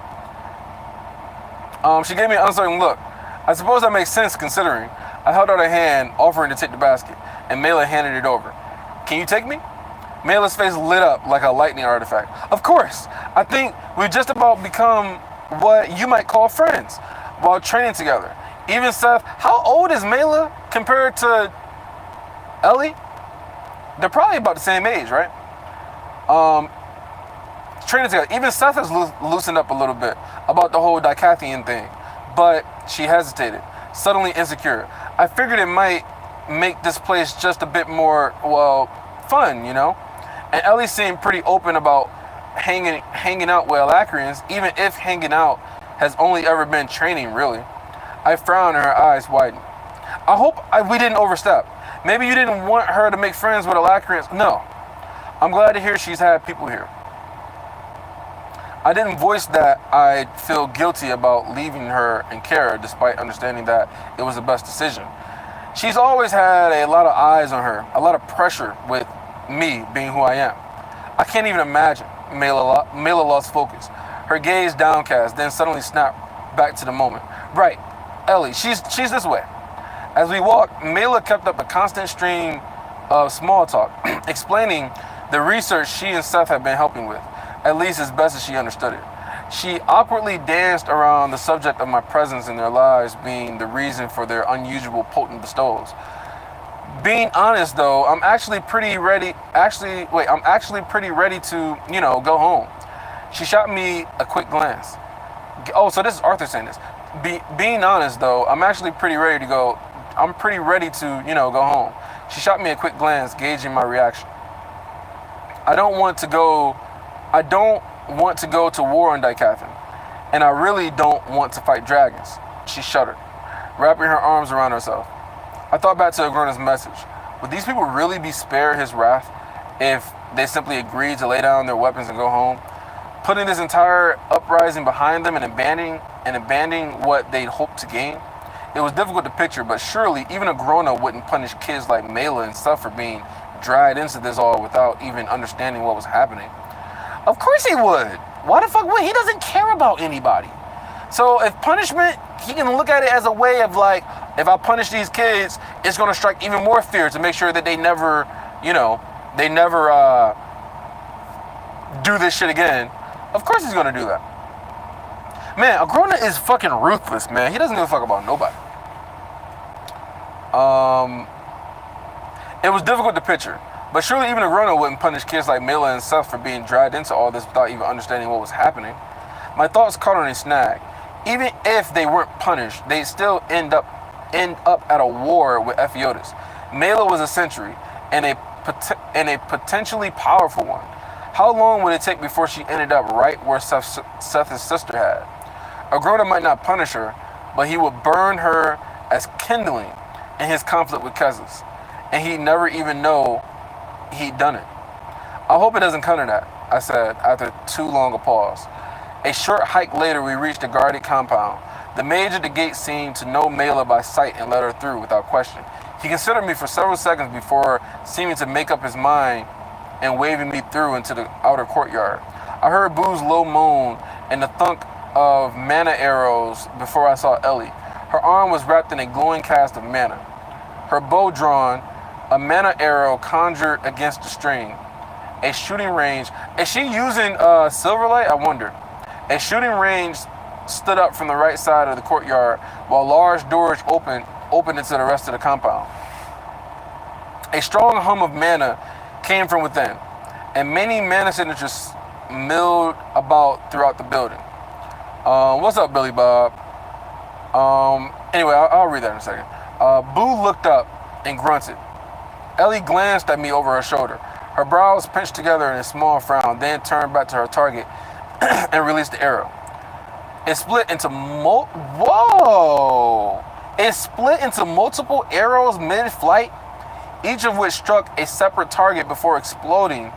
She gave me an uncertain look. I suppose that makes sense considering. I held out a hand, offering to take the basket, and Mela handed it over. "Can you take me?" Mela's face lit up like a lightning artifact. "Of course. I think we've just about become what you might call friends while training together. Even Seth, how old is Mela compared to Ellie? They're probably about the same age, right? Training together. Even Seth has loosened up a little bit about the whole Dicathian thing, but she hesitated, suddenly insecure. I figured it might make this place just a bit more, fun, And Ellie seemed pretty open about hanging out with Alacrians, even if hanging out has only ever been training, really. I frowned and her eyes widened. I hope we didn't overstep. Maybe you didn't want her to make friends with Alacrians. No. I'm glad to hear she's had people here. I didn't voice that I feel guilty about leaving her in care, despite understanding that it was the best decision. She's always had a lot of eyes on her, a lot of pressure with me being who I am. I can't even imagine. Mela lost focus. Her gaze downcast, then suddenly snapped back to the moment. Right, Ellie, she's this way. As we walked, Mela kept up a constant stream of small talk, explaining the research she and Seth had been helping with, at least as best as she understood it. She awkwardly danced around the subject of my presence in their lives being the reason for their unusual potent bestowals. Being honest though, I'm actually pretty ready to, go home. She shot me a quick glance. Oh, so this is Arthur saying this. Being honest though, I'm actually pretty ready to go. I'm pretty ready to, go home. She shot me a quick glance, gauging my reaction. I don't want to go to war on Dicathin, and I really don't want to fight dragons. She shuddered, wrapping her arms around herself. I thought back to Agruna's message. Would these people really be spared his wrath if they simply agreed to lay down their weapons and go home? Putting this entire uprising behind them and abandoning what they'd hoped to gain? It was difficult to picture, but surely even Agruna wouldn't punish kids like Mela and stuff for being dragged into this all without even understanding what was happening. Of course he would. Why the fuck would he? Doesn't care about anybody. So if punishment, he can look at it as a way of like, if I punish these kids, it's going to strike even more fear to make sure that they never do this shit again. Of course he's going to do that. Man, Agruna is fucking ruthless, man. He doesn't give a fuck about nobody. It was difficult to picture, but surely even Agruna wouldn't punish kids like Mela and Seth for being dragged into all this without even understanding what was happening. My thoughts caught on a snag. Even if they weren't punished, they'd still end up at a war with Ephiodus. Mela was a sentry, and a potentially powerful one. How long would it take before she ended up right where Seth's sister had? Agruna might not punish her, but he would burn her as kindling in his conflict with Kezis, and he'd never even know he'd done it. I hope it doesn't come to that, I said after too long a pause. A short hike later, we reached a guarded compound. The mage at the gate seemed to know Mela by sight and let her through without question. He considered me for several seconds before seeming to make up his mind and waving me through into the outer courtyard. I heard Boo's low moan and the thunk of mana arrows before I saw Ellie. Her arm was wrapped in a glowing cast of mana. Her bow drawn, a mana arrow conjured against the string. A shooting range. Is she using Silverlight? I wonder. A shooting range stood up from the right side of the courtyard while large doors opened into the rest of the compound. A strong hum of mana came from within, and many mana signatures milled about throughout the building. What's up, Billy Bob? Anyway, I'll read that in a second. Boo looked up and grunted. Ellie glanced at me over her shoulder. Her brows pinched together in a small frown, then turned back to her target and released the arrow. It split into It split into multiple arrows mid-flight, each of which struck a separate target before exploding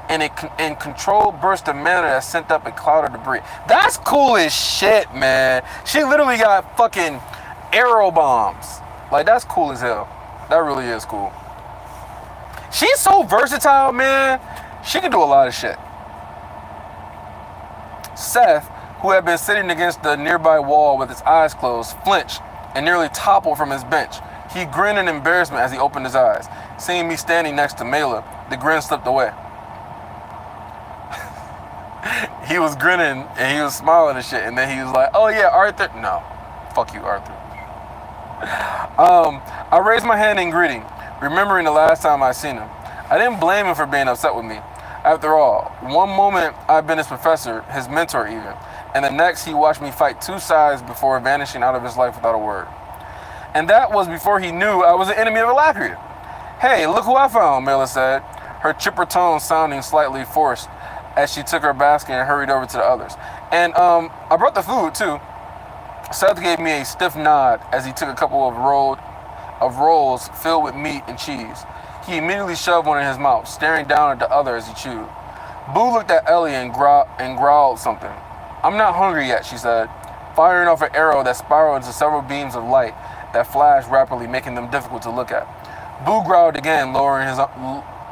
in a controlled burst of mana that sent up a cloud of debris. That's cool as shit, man. She literally got fucking arrow bombs. Like, that's cool as hell. That really is cool. She's so versatile, man. She can do a lot of shit. Seth, who had been sitting against the nearby wall with his eyes closed, flinched and nearly toppled from his bench. He grinned in embarrassment as he opened his eyes. Seeing me standing next to Mela, the grin slipped away. He was grinning and he was smiling and shit, and then he was like, "Oh yeah, Arthur." No, fuck you, Arthur. I raised my hand in greeting, remembering the last time I seen him. I didn't blame him for being upset with me. After all, one moment I'd been his professor, his mentor even, and the next he watched me fight two sides before vanishing out of his life without a word. And that was before he knew I was an enemy of Alacria. "Hey, look who I found," Mela said, her chipper tone sounding slightly forced as she took her basket and hurried over to the others. "And I brought the food too." Seth gave me a stiff nod as he took a couple of rolls filled with meat and cheese. He immediately shoved one in his mouth, staring down at the other as he chewed. Boo looked at Ellie and growled something. "I'm not hungry yet," she said, firing off an arrow that spiraled into several beams of light that flashed rapidly, making them difficult to look at. Boo growled again, lowering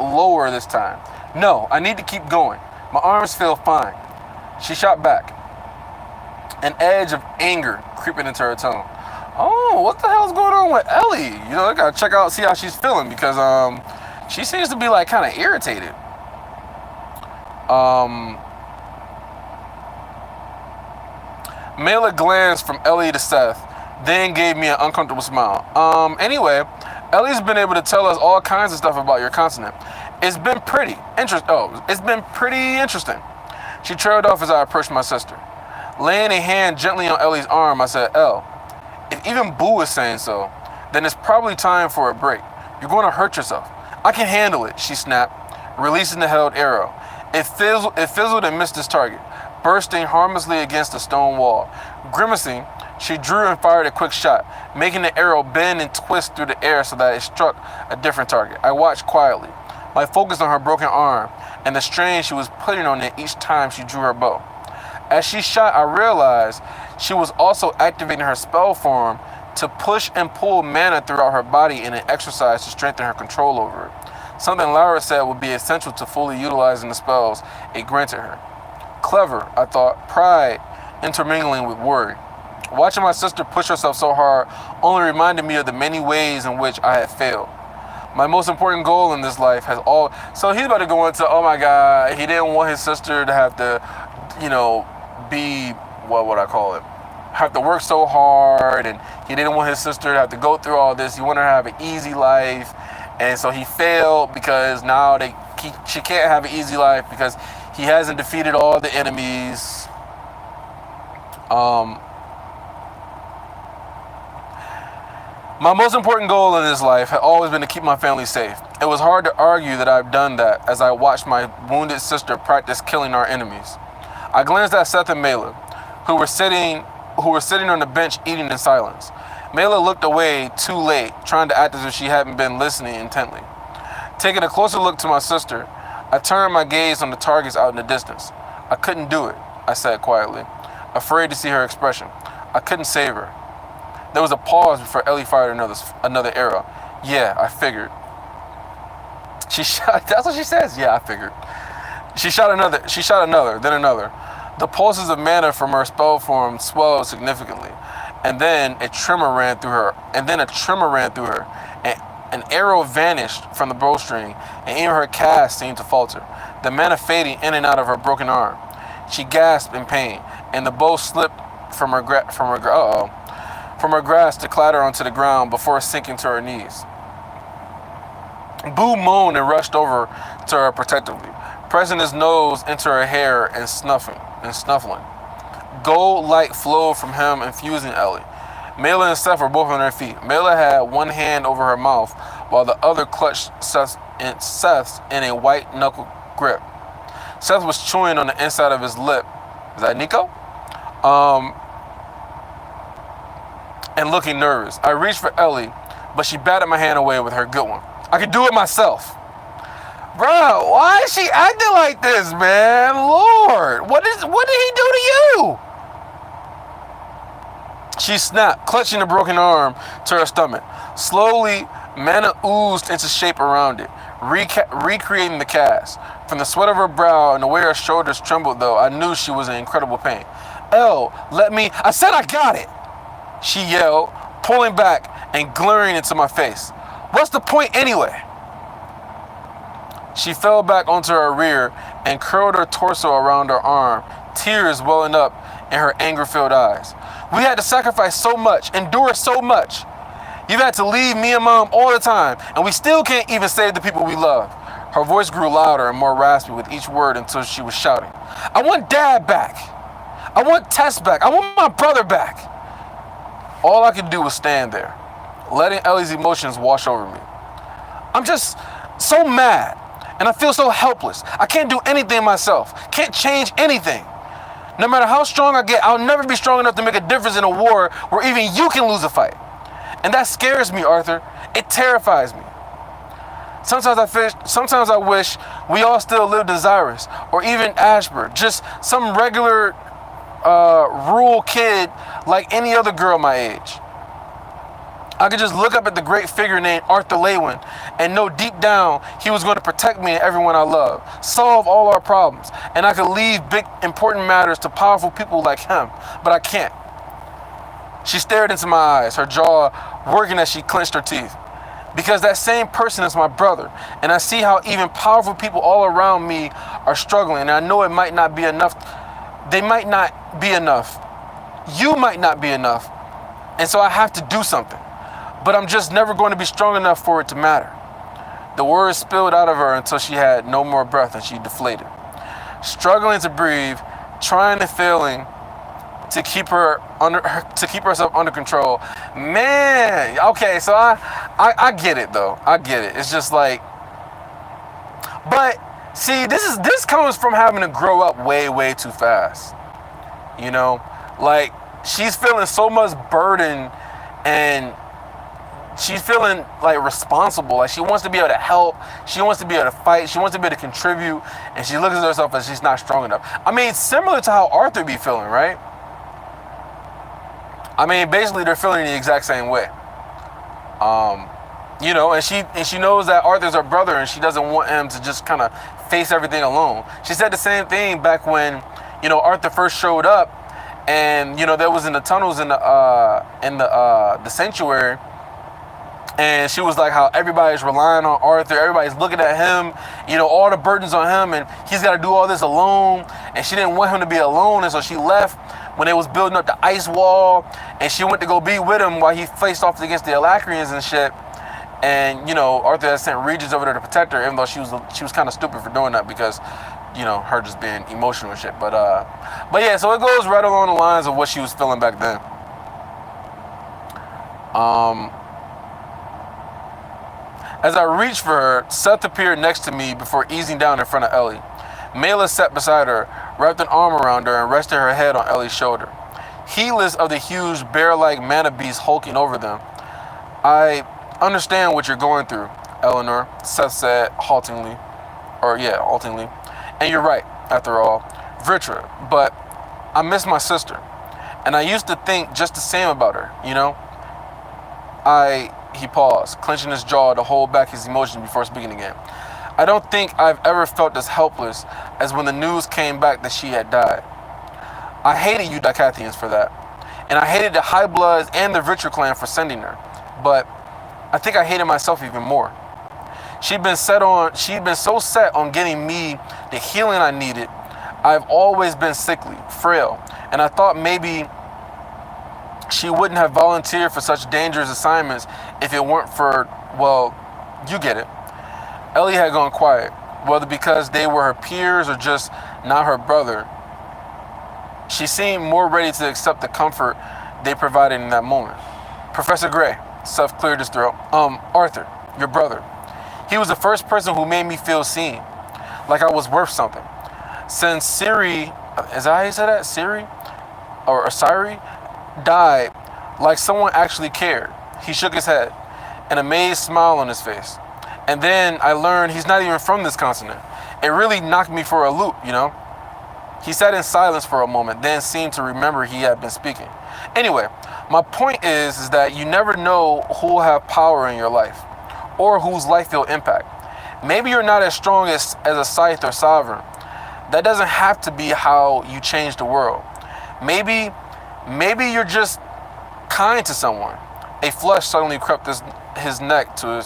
lower this time. No, I need to keep going. My arms feel fine. She shot back, an edge of anger creeping into her tone. Oh, what the hell's going on with Ellie? You know, I gotta check out, see how she's feeling, because she seems to be like kind of irritated. Mela glanced from Ellie to Seth, then gave me an uncomfortable smile. Anyway, Ellie's been able to tell us all kinds of stuff about your continent. It's been pretty interesting. She trailed off as I approached my sister. Laying a hand gently on Ellie's arm, I said, Elle, if even Boo is saying so, then it's probably time for a break. You're going to hurt yourself. I can handle it, she snapped, releasing the held arrow. It fizzled and missed its target, bursting harmlessly against a stone wall. Grimacing, she drew and fired a quick shot, making the arrow bend and twist through the air so that it struck a different target. I watched quietly, my focus on her broken arm and the strain she was putting on it each time she drew her bow. As she shot, I realized she was also activating her spell form to push and pull mana throughout her body in an exercise to strengthen her control over it. Something Lyra said would be essential to fully utilizing the spells it granted her. Clever, I thought, pride intermingling with worry. Watching my sister push herself so hard only reminded me of the many ways in which I had failed. My most important goal in this life has all... So he's about to go into, oh my God, he didn't want his sister to have to, be, what would I call it? Have to work so hard, and he didn't want his sister to have to go through all this. He wanted her to have an easy life, and so he failed because now she can't have an easy life because he hasn't defeated all the enemies. My most important goal in this life had always been to keep my family safe. It was hard to argue that I've done that as I watched my wounded sister practice killing our enemies. I glanced at Seth and Mela, who were sitting on the bench eating in silence. Mela looked away too late, trying to act as if she hadn't been listening intently. Taking a closer look to my sister, I turned my gaze on the targets out in the distance. I couldn't do it, I said quietly, afraid to see her expression. I couldn't save her. There was a pause before Ellie fired another arrow. Yeah, I figured. She shot, that's what she says? Yeah, I figured. She shot another, then another. The pulses of mana from her spell form swelled significantly, and then a tremor ran through her. An arrow vanished from the bowstring, and even her cast seemed to falter, the mana fading in and out of her broken arm. She gasped in pain, and the bow slipped from her grasp to clatter onto the ground before sinking to her knees. Boo moaned and rushed over to her protectively, pressing his nose into her hair and snuffling. Gold light flowed from him, infusing Ellie. Mela and Seth were both on their feet. Mela had one hand over her mouth, while the other clutched Seth's in a white knuckle grip. Seth was chewing on the inside of his lip. Is that Nico? And looking nervous. I reached for Ellie, but she batted my hand away with her good one. I could do it myself. Bro, why is she acting like this, man? Lord, what did he do to you? She snapped, clutching the broken arm to her stomach. Slowly, mana oozed into shape around it, recreating the cast. From the sweat of her brow and the way her shoulders trembled, though, I knew she was in incredible pain. Elle, let me... I said I got it! She yelled, pulling back and glaring into my face. What's the point anyway? She fell back onto her rear and curled her torso around her arm, tears welling up in her anger-filled eyes. We had to sacrifice so much, endure so much. You've had to leave me and Mom all the time, and we still can't even save the people we love. Her voice grew louder and more raspy with each word until she was shouting. I want Dad back. I want Tess back. I want my brother back. All I could do was stand there, letting Ellie's emotions wash over me. I'm just so mad, and I feel so helpless. I can't do anything myself, can't change anything. No matter how strong I get, I'll never be strong enough to make a difference in a war where even you can lose a fight. And that scares me, Arthur. It terrifies me. Sometimes I wish we all still lived in Xyrus, or even Ashburn, just some regular rural kid like any other girl my age. I could just look up at the great figure named Arthur Lewin and know deep down he was going to protect me and everyone I love, solve all our problems, and I could leave big, important matters to powerful people like him, but I can't. She stared into my eyes, her jaw working as she clenched her teeth. Because that same person is my brother, and I see how even powerful people all around me are struggling, and I know it might not be enough. They might not be enough. You might not be enough. And so I have to do something. But I'm just never going to be strong enough for it to matter. The words spilled out of her until she had no more breath and she deflated. Struggling to breathe, trying and failing to keep herself under control. Man, okay, so I get it though. I get it. It's just like, but see, this comes from having to grow up way too fast. You know, like she's feeling so much burden and she's feeling like responsible. Like she wants to be able to help. She wants to be able to fight. She wants to be able to contribute. And she looks at herself as she's not strong enough. I mean, similar to how Arthur be feeling, right? I mean, basically they're feeling the exact same way. You know, and she knows that Arthur's her brother and she doesn't want him to just kind of face everything alone. She said the same thing back when, you know, Arthur first showed up and, you know, there was in the tunnels in the sanctuary. And she was like how everybody's relying on Arthur, everybody's looking at him, you know, all the burdens on him, and he's got to do all this alone. And she didn't want him to be alone, and so she left when they was building up the ice wall, and she went to go be with him while he faced off against the Alacrians and shit. And, you know, Arthur had sent Regis over there to protect her, even though she was kind of stupid for doing that because, you know, her just being emotional and shit. But yeah, so it goes right along the lines of what she was feeling back then. As I reached for her, Seth appeared next to me before easing down in front of Ellie. Mela sat beside her, wrapped an arm around her, and rested her head on Ellie's shoulder, heedless of the huge bear-like mana beast hulking over them. I understand what you're going through, Eleanor, Seth said haltingly. And you're right, after all, Vritra, but I miss my sister, and I used to think just the same about her, you know? He paused, clenching his jaw to hold back his emotion before speaking again. I don't think I've ever felt as helpless as when the news came back that she had died. I hated you Dicathians for that, and I hated the High Bloods and the Vritra clan for sending her, but I think I hated myself even more. She'd been so set on getting me the healing I needed. I've always been sickly, frail, and I thought maybe she wouldn't have volunteered for such dangerous assignments if it weren't for, well, you get it. Ellie had gone quiet, whether because they were her peers or just not her brother. She seemed more ready to accept the comfort they provided in that moment. Professor Gray, Seth cleared his throat. Arthur, your brother. He was the first person who made me feel seen, like I was worth something. Since Siri, is that how you say that? Siri? Or Siri? Died, like someone actually cared. He shook his head, an amazed smile on his face. And then I learned he's not even from this continent. It really knocked me for a loop, you know? He sat in silence for a moment, then seemed to remember he had been speaking. Anyway, my point is that you never know who will have power in your life, or whose life you'll impact. Maybe you're not as strong as a Scythe or Sovereign. That doesn't have to be how you change the world. Maybe you're just kind to someone. A flush suddenly crept up his neck to his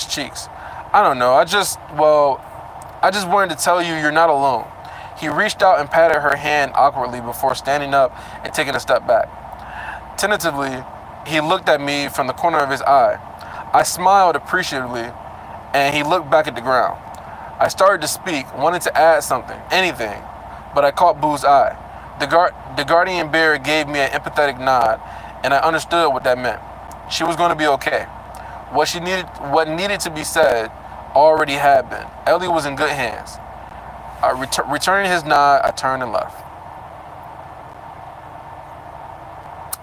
cheeks. I don't know. I just wanted to tell you you're not alone. He reached out and patted her hand awkwardly before standing up and taking a step back. Tentatively, he looked at me from the corner of his eye. I smiled appreciatively, and he looked back at the ground. I started to speak, wanting to add something, anything, but I caught Boo's eye. The guardian bear gave me an empathetic nod, and I understood what that meant. She was going to be okay. What needed to be said already had been. Ellie was in good hands. Returning his nod, I turned and left.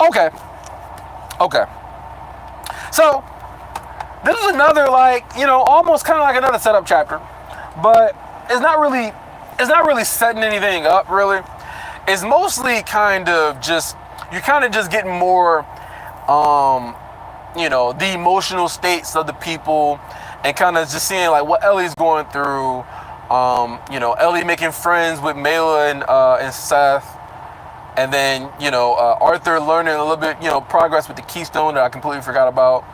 Okay. So, this is another, almost kind of like another setup chapter, but it's not really setting anything up, really. It's mostly kind of just you're kind of just getting more, you know, the emotional states of the people, and kind of just seeing like what Ellie's going through. You know, Ellie making friends with Mela and Seth. And then, you know, Arthur learning a little bit, you know, progress with the Keystone that I completely forgot about.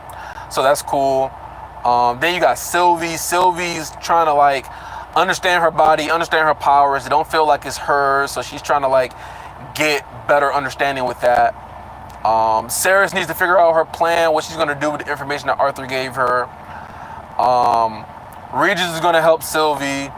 So that's cool. Then you got Sylvie. Sylvie's trying to, like, understand her body, understand her powers. It don't feel like it's hers. So she's trying to, like, get better understanding with that. Ceres needs to figure out her plan, what she's going to do with the information that Arthur gave her. Regis is going to help Sylvie.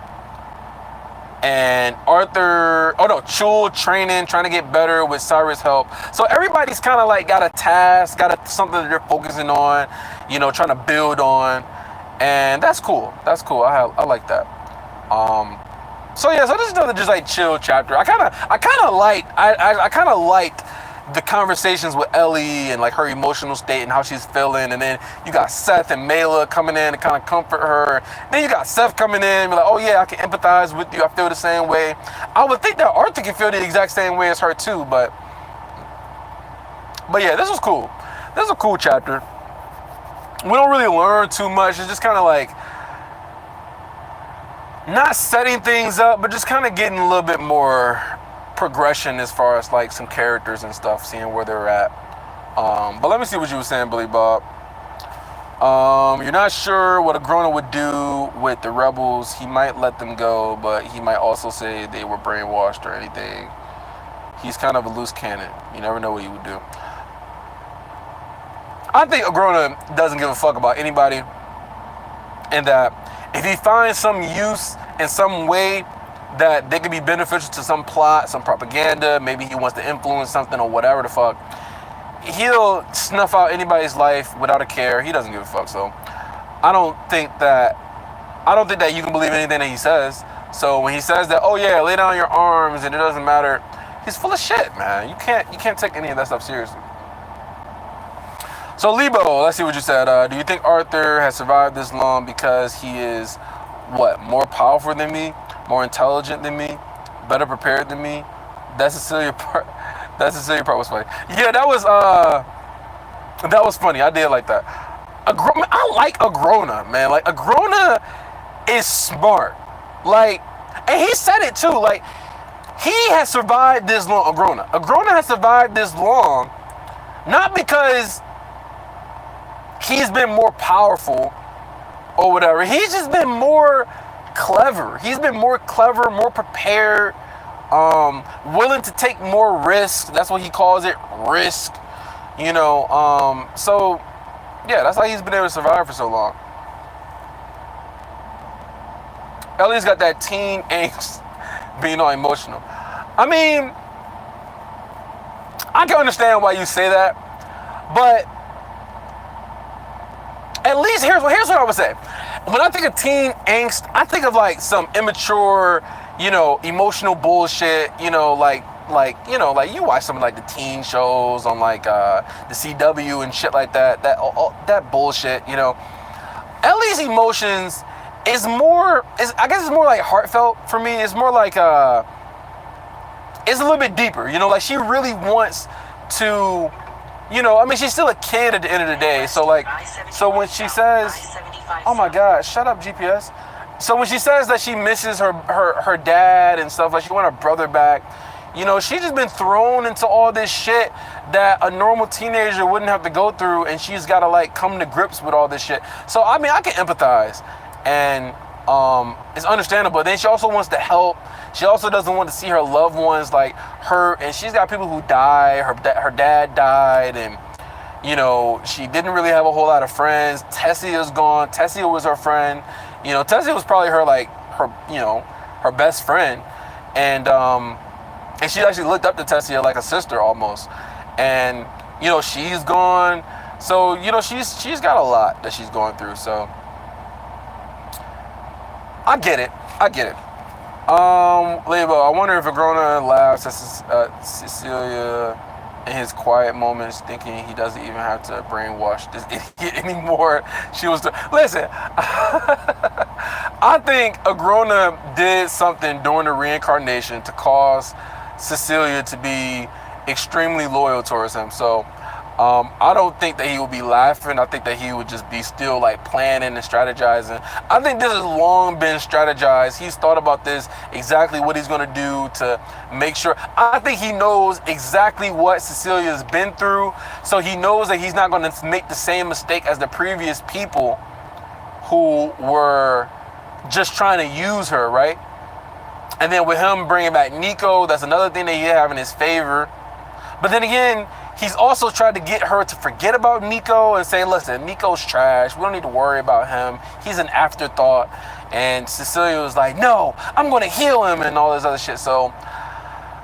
And Arthur, Chul training, trying to get better with Cyrus' help. So everybody's kind of like got a task, something that they're focusing on, you know, trying to build on. And that's cool. That's cool. I like that. So this is another just like chill chapter. I kind of liked the conversations with Ellie and like her emotional state and how she's feeling. And then you got Seth and Mela coming in to kind of comfort her. Then you got Seth coming in and be like, oh yeah, I can empathize with you. I feel the same way. I would think that Arthur can feel the exact same way as her too, but yeah, this was cool. This is a cool chapter. We don't really learn too much. It's just kind of like not setting things up, but just kind of getting a little bit more progression as far as like some characters and stuff, seeing where they're at. But let me see what you were saying, Billy Bob. You're not sure what Agrona would do with the rebels. He might let them go, but he might also say they were brainwashed or anything. He's kind of a loose cannon. You never know what he would do. I think Agrona doesn't give a fuck about anybody, and that if he finds some use in some way that they could be beneficial to some plot, some propaganda, maybe he wants to influence something or whatever the fuck, he'll snuff out anybody's life without a care. He doesn't give a fuck. So I don't think that you can believe anything that he says. So when he says that, oh yeah, lay down your arms and it doesn't matter, he's full of shit, man. You can't take any of that stuff seriously. So Lebo, let's see what you said. Do you think Arthur has survived this long because he is more powerful than me? More intelligent than me, better prepared than me? That Cecilia part was funny. Yeah, that was funny. I did like that. I like Agrona, man. Like Agrona is smart. Like, and he said it too. Like, he has survived this long. Agrona has survived this long, not because he's been more powerful or whatever. He's just been more clever. He's been more clever, more prepared, willing to take more risk. That's what he calls it, risk. You know, so yeah, that's how he's been able to survive for so long. Ellie's got that teen angst, being all emotional. I mean, I can understand why you say that, but at least here's what I would say. When I think of teen angst, I think of like some immature, you know, emotional bullshit, you know, like you watch some of like the teen shows on like the CW and shit like that. That bullshit, you know. Ellie's emotions is more like heartfelt for me. It's more like it's a little bit deeper, you know, like she really wants to, you know, I mean, she's still a kid at the end of the day. So like, so when she says, oh my God, shut up, GPS. So when she says that she misses her dad and stuff, like she want her brother back, you know, she's just been thrown into all this shit that a normal teenager wouldn't have to go through, and she's got to like come to grips with all this shit. So I mean, I can empathize, and it's understandable. Then she also wants to help. She also doesn't want to see her loved ones like hurt, and she's got people who die. Her dad died, and you know, she didn't really have a whole lot of friends. Tessia's gone. Tessia was her friend. You know, Tessia was probably her best friend, and she actually looked up to Tessia like a sister almost. And you know, she's gone. So you know, she's got a lot that she's going through. So I get it. Lebo, I wonder if Agrona laughs at Cecilia in his quiet moments, thinking he doesn't even have to brainwash this idiot anymore. Listen, I think Agrona did something during the reincarnation to cause Cecilia to be extremely loyal towards him. So I don't think that he would be laughing. I think that he would just be still like planning and strategizing. I think this has long been strategized. He's thought about this, exactly what he's going to do to make sure. I think he knows exactly what Cecilia's been through. So he knows that he's not going to make the same mistake as the previous people who were just trying to use her, right? And then with him bringing back Nico, that's another thing that he have in his favor. But then again, he's also tried to get her to forget about Nico and say, listen, Nico's trash. We don't need to worry about him. He's an afterthought. And Cecilia was like, no, I'm going to heal him and all this other shit. So,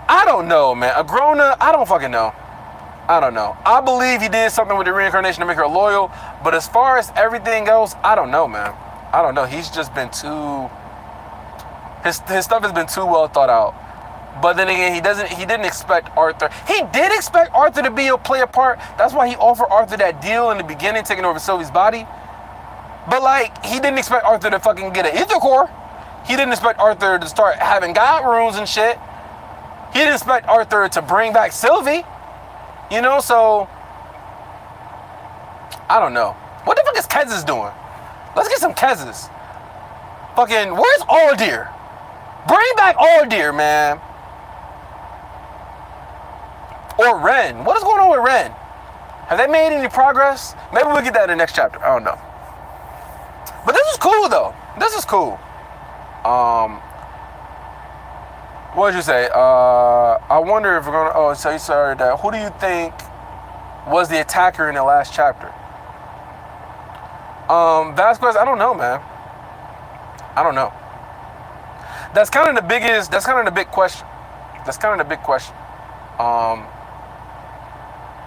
I don't know, man. Agrona, I don't fucking know. I don't know. I believe he did something with the reincarnation to make her loyal. But as far as everything else, I don't know, man. I don't know. He's just been too... His stuff has been too well thought out. But then again, he didn't expect Arthur. He did expect Arthur to play a part. That's why he offered Arthur that deal in the beginning, taking over Sylvie's body. But like, he didn't expect Arthur to fucking get an ether core. He didn't expect Arthur to start having God runes and shit. He didn't expect Arthur to bring back Sylvie. You know, so I don't know. What the fuck is Kezis doing? Let's get some Kezis. Fucking, where's Aldir? Bring back Aldir, man. Or Ren. What is going on with Ren? Have they made any progress? Maybe we'll get that in the next chapter. I don't know. But this is cool, though. This is cool. What did you say? I wonder if we're going to... Oh, so you started that. Who do you think was the attacker in the last chapter? Vasquez, I don't know, man. I don't know. That's kind of the big question. That's kind of the big question.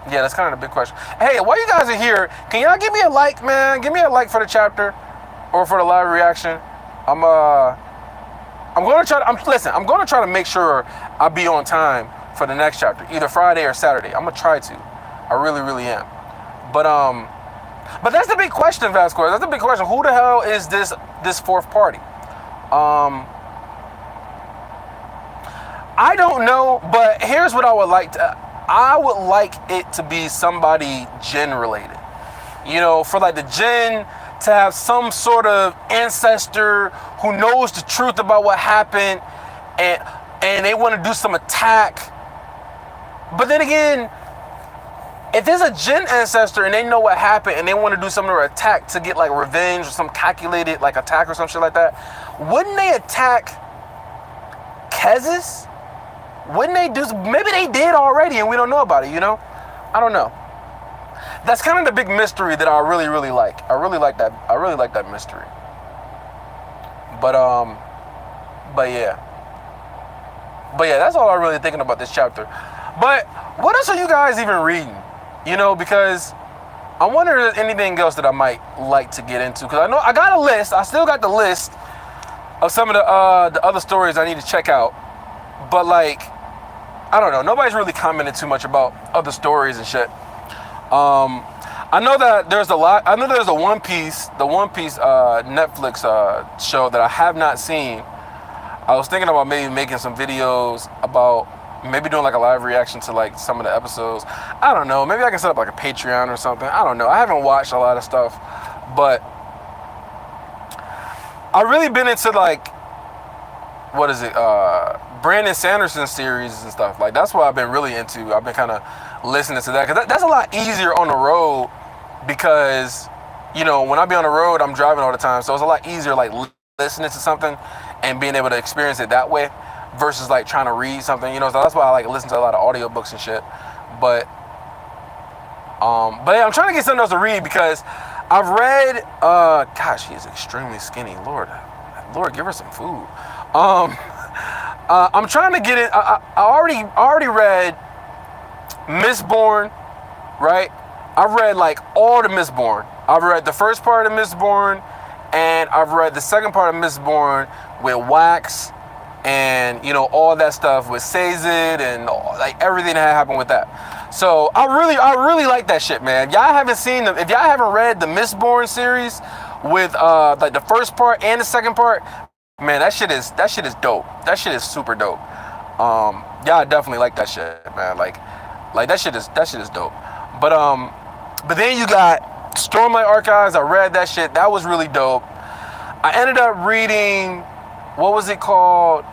Yeah, that's kind of the big question. Hey, while you guys are here, can y'all give me a like, man? Give me a like for the chapter or for the live reaction. I'm gonna try to make sure I'll be on time for the next chapter, either Friday or Saturday. I'm gonna try to. I really, really am. But that's the big question, Vasquez. That's the big question. Who the hell is this fourth party? I don't know, but here's what I would like to... I would like it to be somebody Jinn related. You know, for like the Jinn to have some sort of ancestor who knows the truth about what happened and they want to do some attack. But then again, if there's a Jinn ancestor and they know what happened and they want to do some sort of attack to get like revenge or some calculated like attack or some shit like that, wouldn't they attack Kezis? Wouldn't they do... Maybe they did already and we don't know about it, you know? I don't know. That's kind of the big mystery that I really, really like. I really like that mystery. But yeah. But yeah, that's all I'm really thinking about this chapter. But what else are you guys even reading? You know, because I wonder if there's anything else that I might like to get into. Because I know I got a list. I still got the list of some of the other stories I need to check out. But like, I don't know. Nobody's really commented too much about other stories and shit. I know that there's a lot. I know there's the One Piece Netflix show that I have not seen. I was thinking about maybe making some videos about maybe doing like a live reaction to like some of the episodes. I don't know. Maybe I can set up like a Patreon or something. I don't know. I haven't watched a lot of stuff, but I've really been into like, what is it? Brandon Sanderson series and stuff. Like that's what I've been really into. I've been kind of listening to that because that's a lot easier on the road because, you know, when I be on the road, I'm driving all the time. So it's a lot easier like listening to something and being able to experience it that way versus like trying to read something, you know. So that's why I like listen to a lot of audiobooks and shit. But yeah, I'm trying to get something else to read because I've read, gosh, she's extremely skinny. Lord, give her some food. I'm trying to get it. I already read Mistborn, right? I've read like all the Mistborn. I've read the first part of Mistborn, and I've read the second part of Mistborn with Wax, and you know all that stuff with Sazed and like everything that happened with that. So I really like that shit, man. Y'all haven't seen them. If y'all haven't read the Mistborn series with like the first part and the second part, man, that shit is dope. That shit is super dope. Y'all definitely like that shit, man. Like Like that shit is dope. But then you got Stormlight Archives. I read that shit. That was really dope. I ended up reading, what was it called?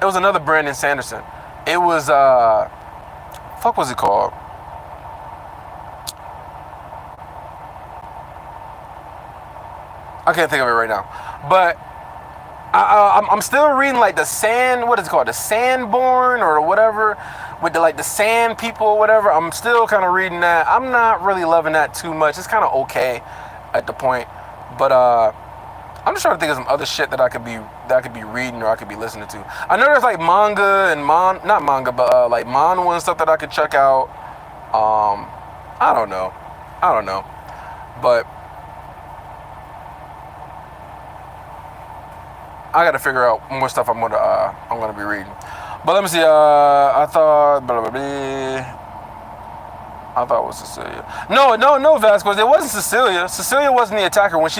It was another Brandon Sanderson. It was fuck was it called? I can't think of it right now. But I'm still reading like the Sand, what is it called? The Sandborn or whatever, with the like the Sand People or whatever. I'm still kind of reading that. I'm not really loving that too much. It's kind of okay at the point, but I'm just trying to think of some other shit that I could be reading or I could be listening to. I know there's like manga and not manga, but like manhwa and stuff that I could check out. I don't know, but I got to figure out more stuff I'm gonna be reading. But let me see. I thought it was Cecilia. No, Vasquez. It wasn't Cecilia. Cecilia wasn't the attacker. When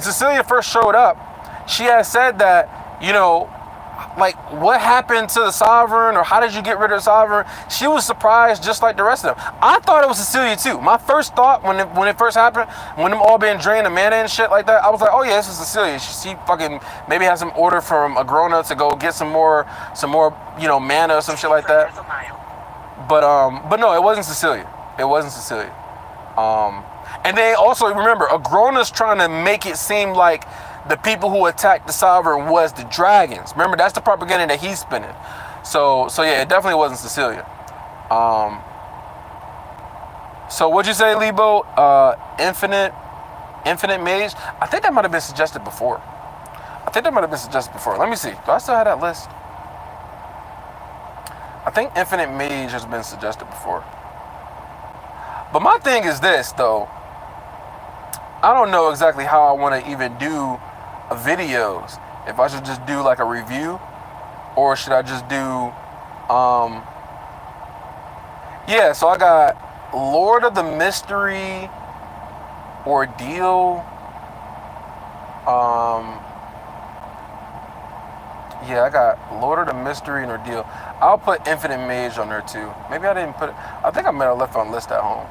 Cecilia first showed up, she had said that, you know, like, what happened to the Sovereign, or how did you get rid of the Sovereign? She was surprised just like the rest of them. I thought it was Cecilia too. My first thought when it first happened, when them all being drained of mana and shit like that, I was like, oh yeah, this is Cecilia. She fucking maybe has some order from Agrona to go get some more, you know, mana or some shit like that. But no, it wasn't Cecilia. It wasn't Cecilia. And they also, remember, Agrona's trying to make it seem like the people who attacked the Sovereign was the dragons. Remember, that's the propaganda that he's spinning. So yeah, it definitely wasn't Cecilia. So what'd you say, Lebo? Infinite Mage? I think that might have been suggested before. Let me see. Do I still have that list? I think Infinite Mage has been suggested before. But my thing is this, though. I don't know exactly how I want to even do videos. If I should just do like a review, or should I just do yeah, so I got Lord of the Mystery Ordeal. Yeah, I got Lord of the Mystery and Ordeal. I'll put Infinite Mage on there too. Maybe I didn't put it. I think I might have left on list at home.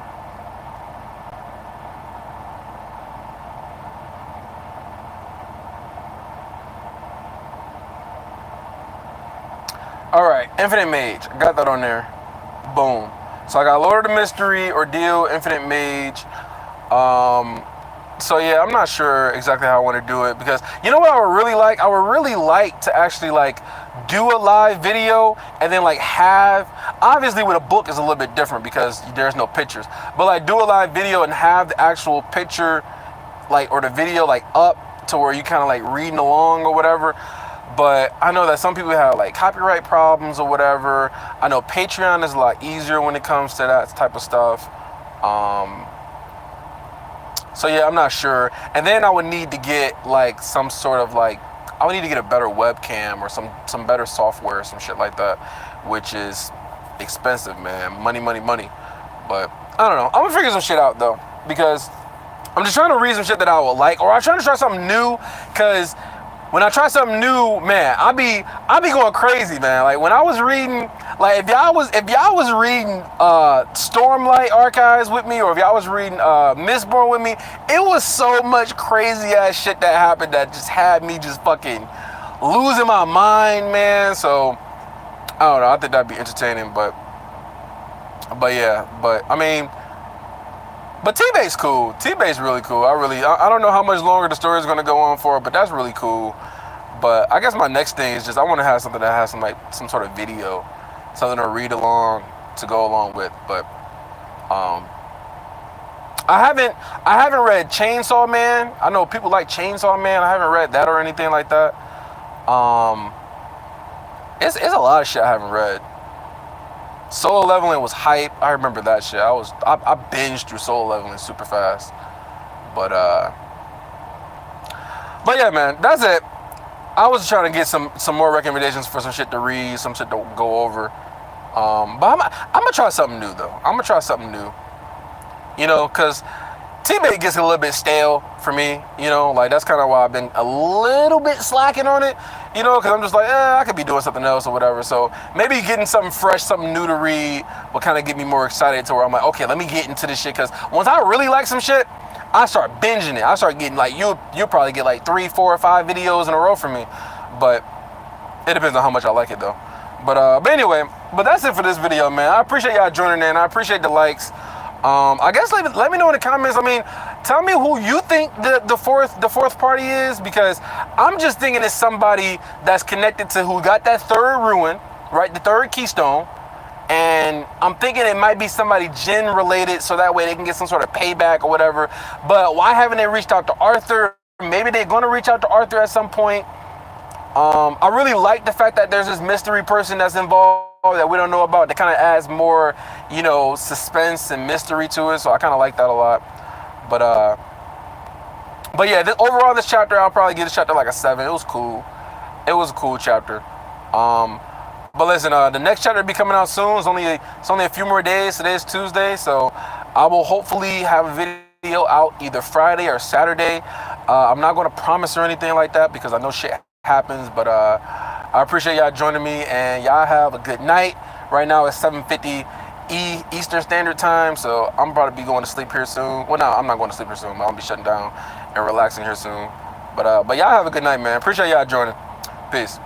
Alright, Infinite Mage. I got that on there. Boom. So I got Lord of the Mystery, Ordeal, Infinite Mage. So yeah, I'm not sure exactly how I want to do it, because you know what I would really like? I would really like to actually like do a live video and then like have, obviously with a book is a little bit different because there's no pictures, but like do a live video and have the actual picture like, or the video like up to where you kind of like reading along or whatever. But I know that some people have like copyright problems or whatever. I know Patreon is a lot easier when it comes to that type of stuff. So yeah, I'm not sure. And then I would need to get like some sort of like, I would need to get a better webcam or some better software or some shit like that, which is expensive, man. Money. But I don't know. I'm gonna figure some shit out though, because I'm just trying to read some shit that I would like, or I'm trying to try something new, because when I try something new, man, I be going crazy, man. Like when I was reading, like if y'all was reading Stormlight Archives with me, or if y'all was reading Mistborn with me, it was so much crazy ass shit that happened that just had me just fucking losing my mind, man. So I don't know. I think that'd be entertaining, but yeah, I mean. But T-Bay's cool. T-Bay's really cool. I don't know how much longer the story is going to go on for, but that's really cool. But I guess my next thing is just I want to have something that has some sort of video, something to read along, to go along with. But I haven't read Chainsaw Man. I know people like Chainsaw Man. I haven't read that or anything like that. It's a lot of shit I haven't read. Solo Leveling was hype. I remember that shit. I binged through Solo Leveling super fast. But yeah, man, that's it. I was trying to get some more recommendations for some shit to read, some shit to go over. But I'm gonna try something new though. You know, cause T-Bait gets a little bit stale for me, you know, like that's kind of why I've been a little bit slacking on it, you know, because I'm just like, I could be doing something else or whatever. So maybe getting something fresh, something new to read will kind of get me more excited to where I'm like, okay, let me get into this shit. Because once I really like some shit, I start binging it. I start getting like, you'll probably get like 3, 4, or 5 videos in a row from me. But it depends on how much I like it though. But anyway, that's it for this video, man. I appreciate y'all joining in. I appreciate the likes. I guess let me know in the comments. I mean, tell me who you think the fourth party is, because I'm just thinking it's somebody that's connected to who got that third ruin, right? The third keystone. And I'm thinking it might be somebody Jin related, so that way they can get some sort of payback or whatever. But why haven't they reached out to Arthur? Maybe they're going to reach out to Arthur at some point. I really like the fact that there's this mystery person that's involved that we don't know about. That kind of adds more, you know, suspense and mystery to it. So I kind of like that a lot. But yeah, overall this chapter, I'll probably give this chapter like a 7. It was cool. It was a cool chapter. But listen, the next chapter will be coming out soon. It's only a few more days. Today is Tuesday, so I will hopefully have a video out either Friday or Saturday. I'm not going to promise or anything like that because I know shit happens, but I appreciate y'all joining me, and y'all have a good night. Right now it's 7:50 Eastern Standard Time, so I'm about to be going to sleep here soon. Well, no, I'm not going to sleep here soon, but I'll be shutting down and relaxing here soon. But y'all have a good night, man. Appreciate y'all joining. Peace.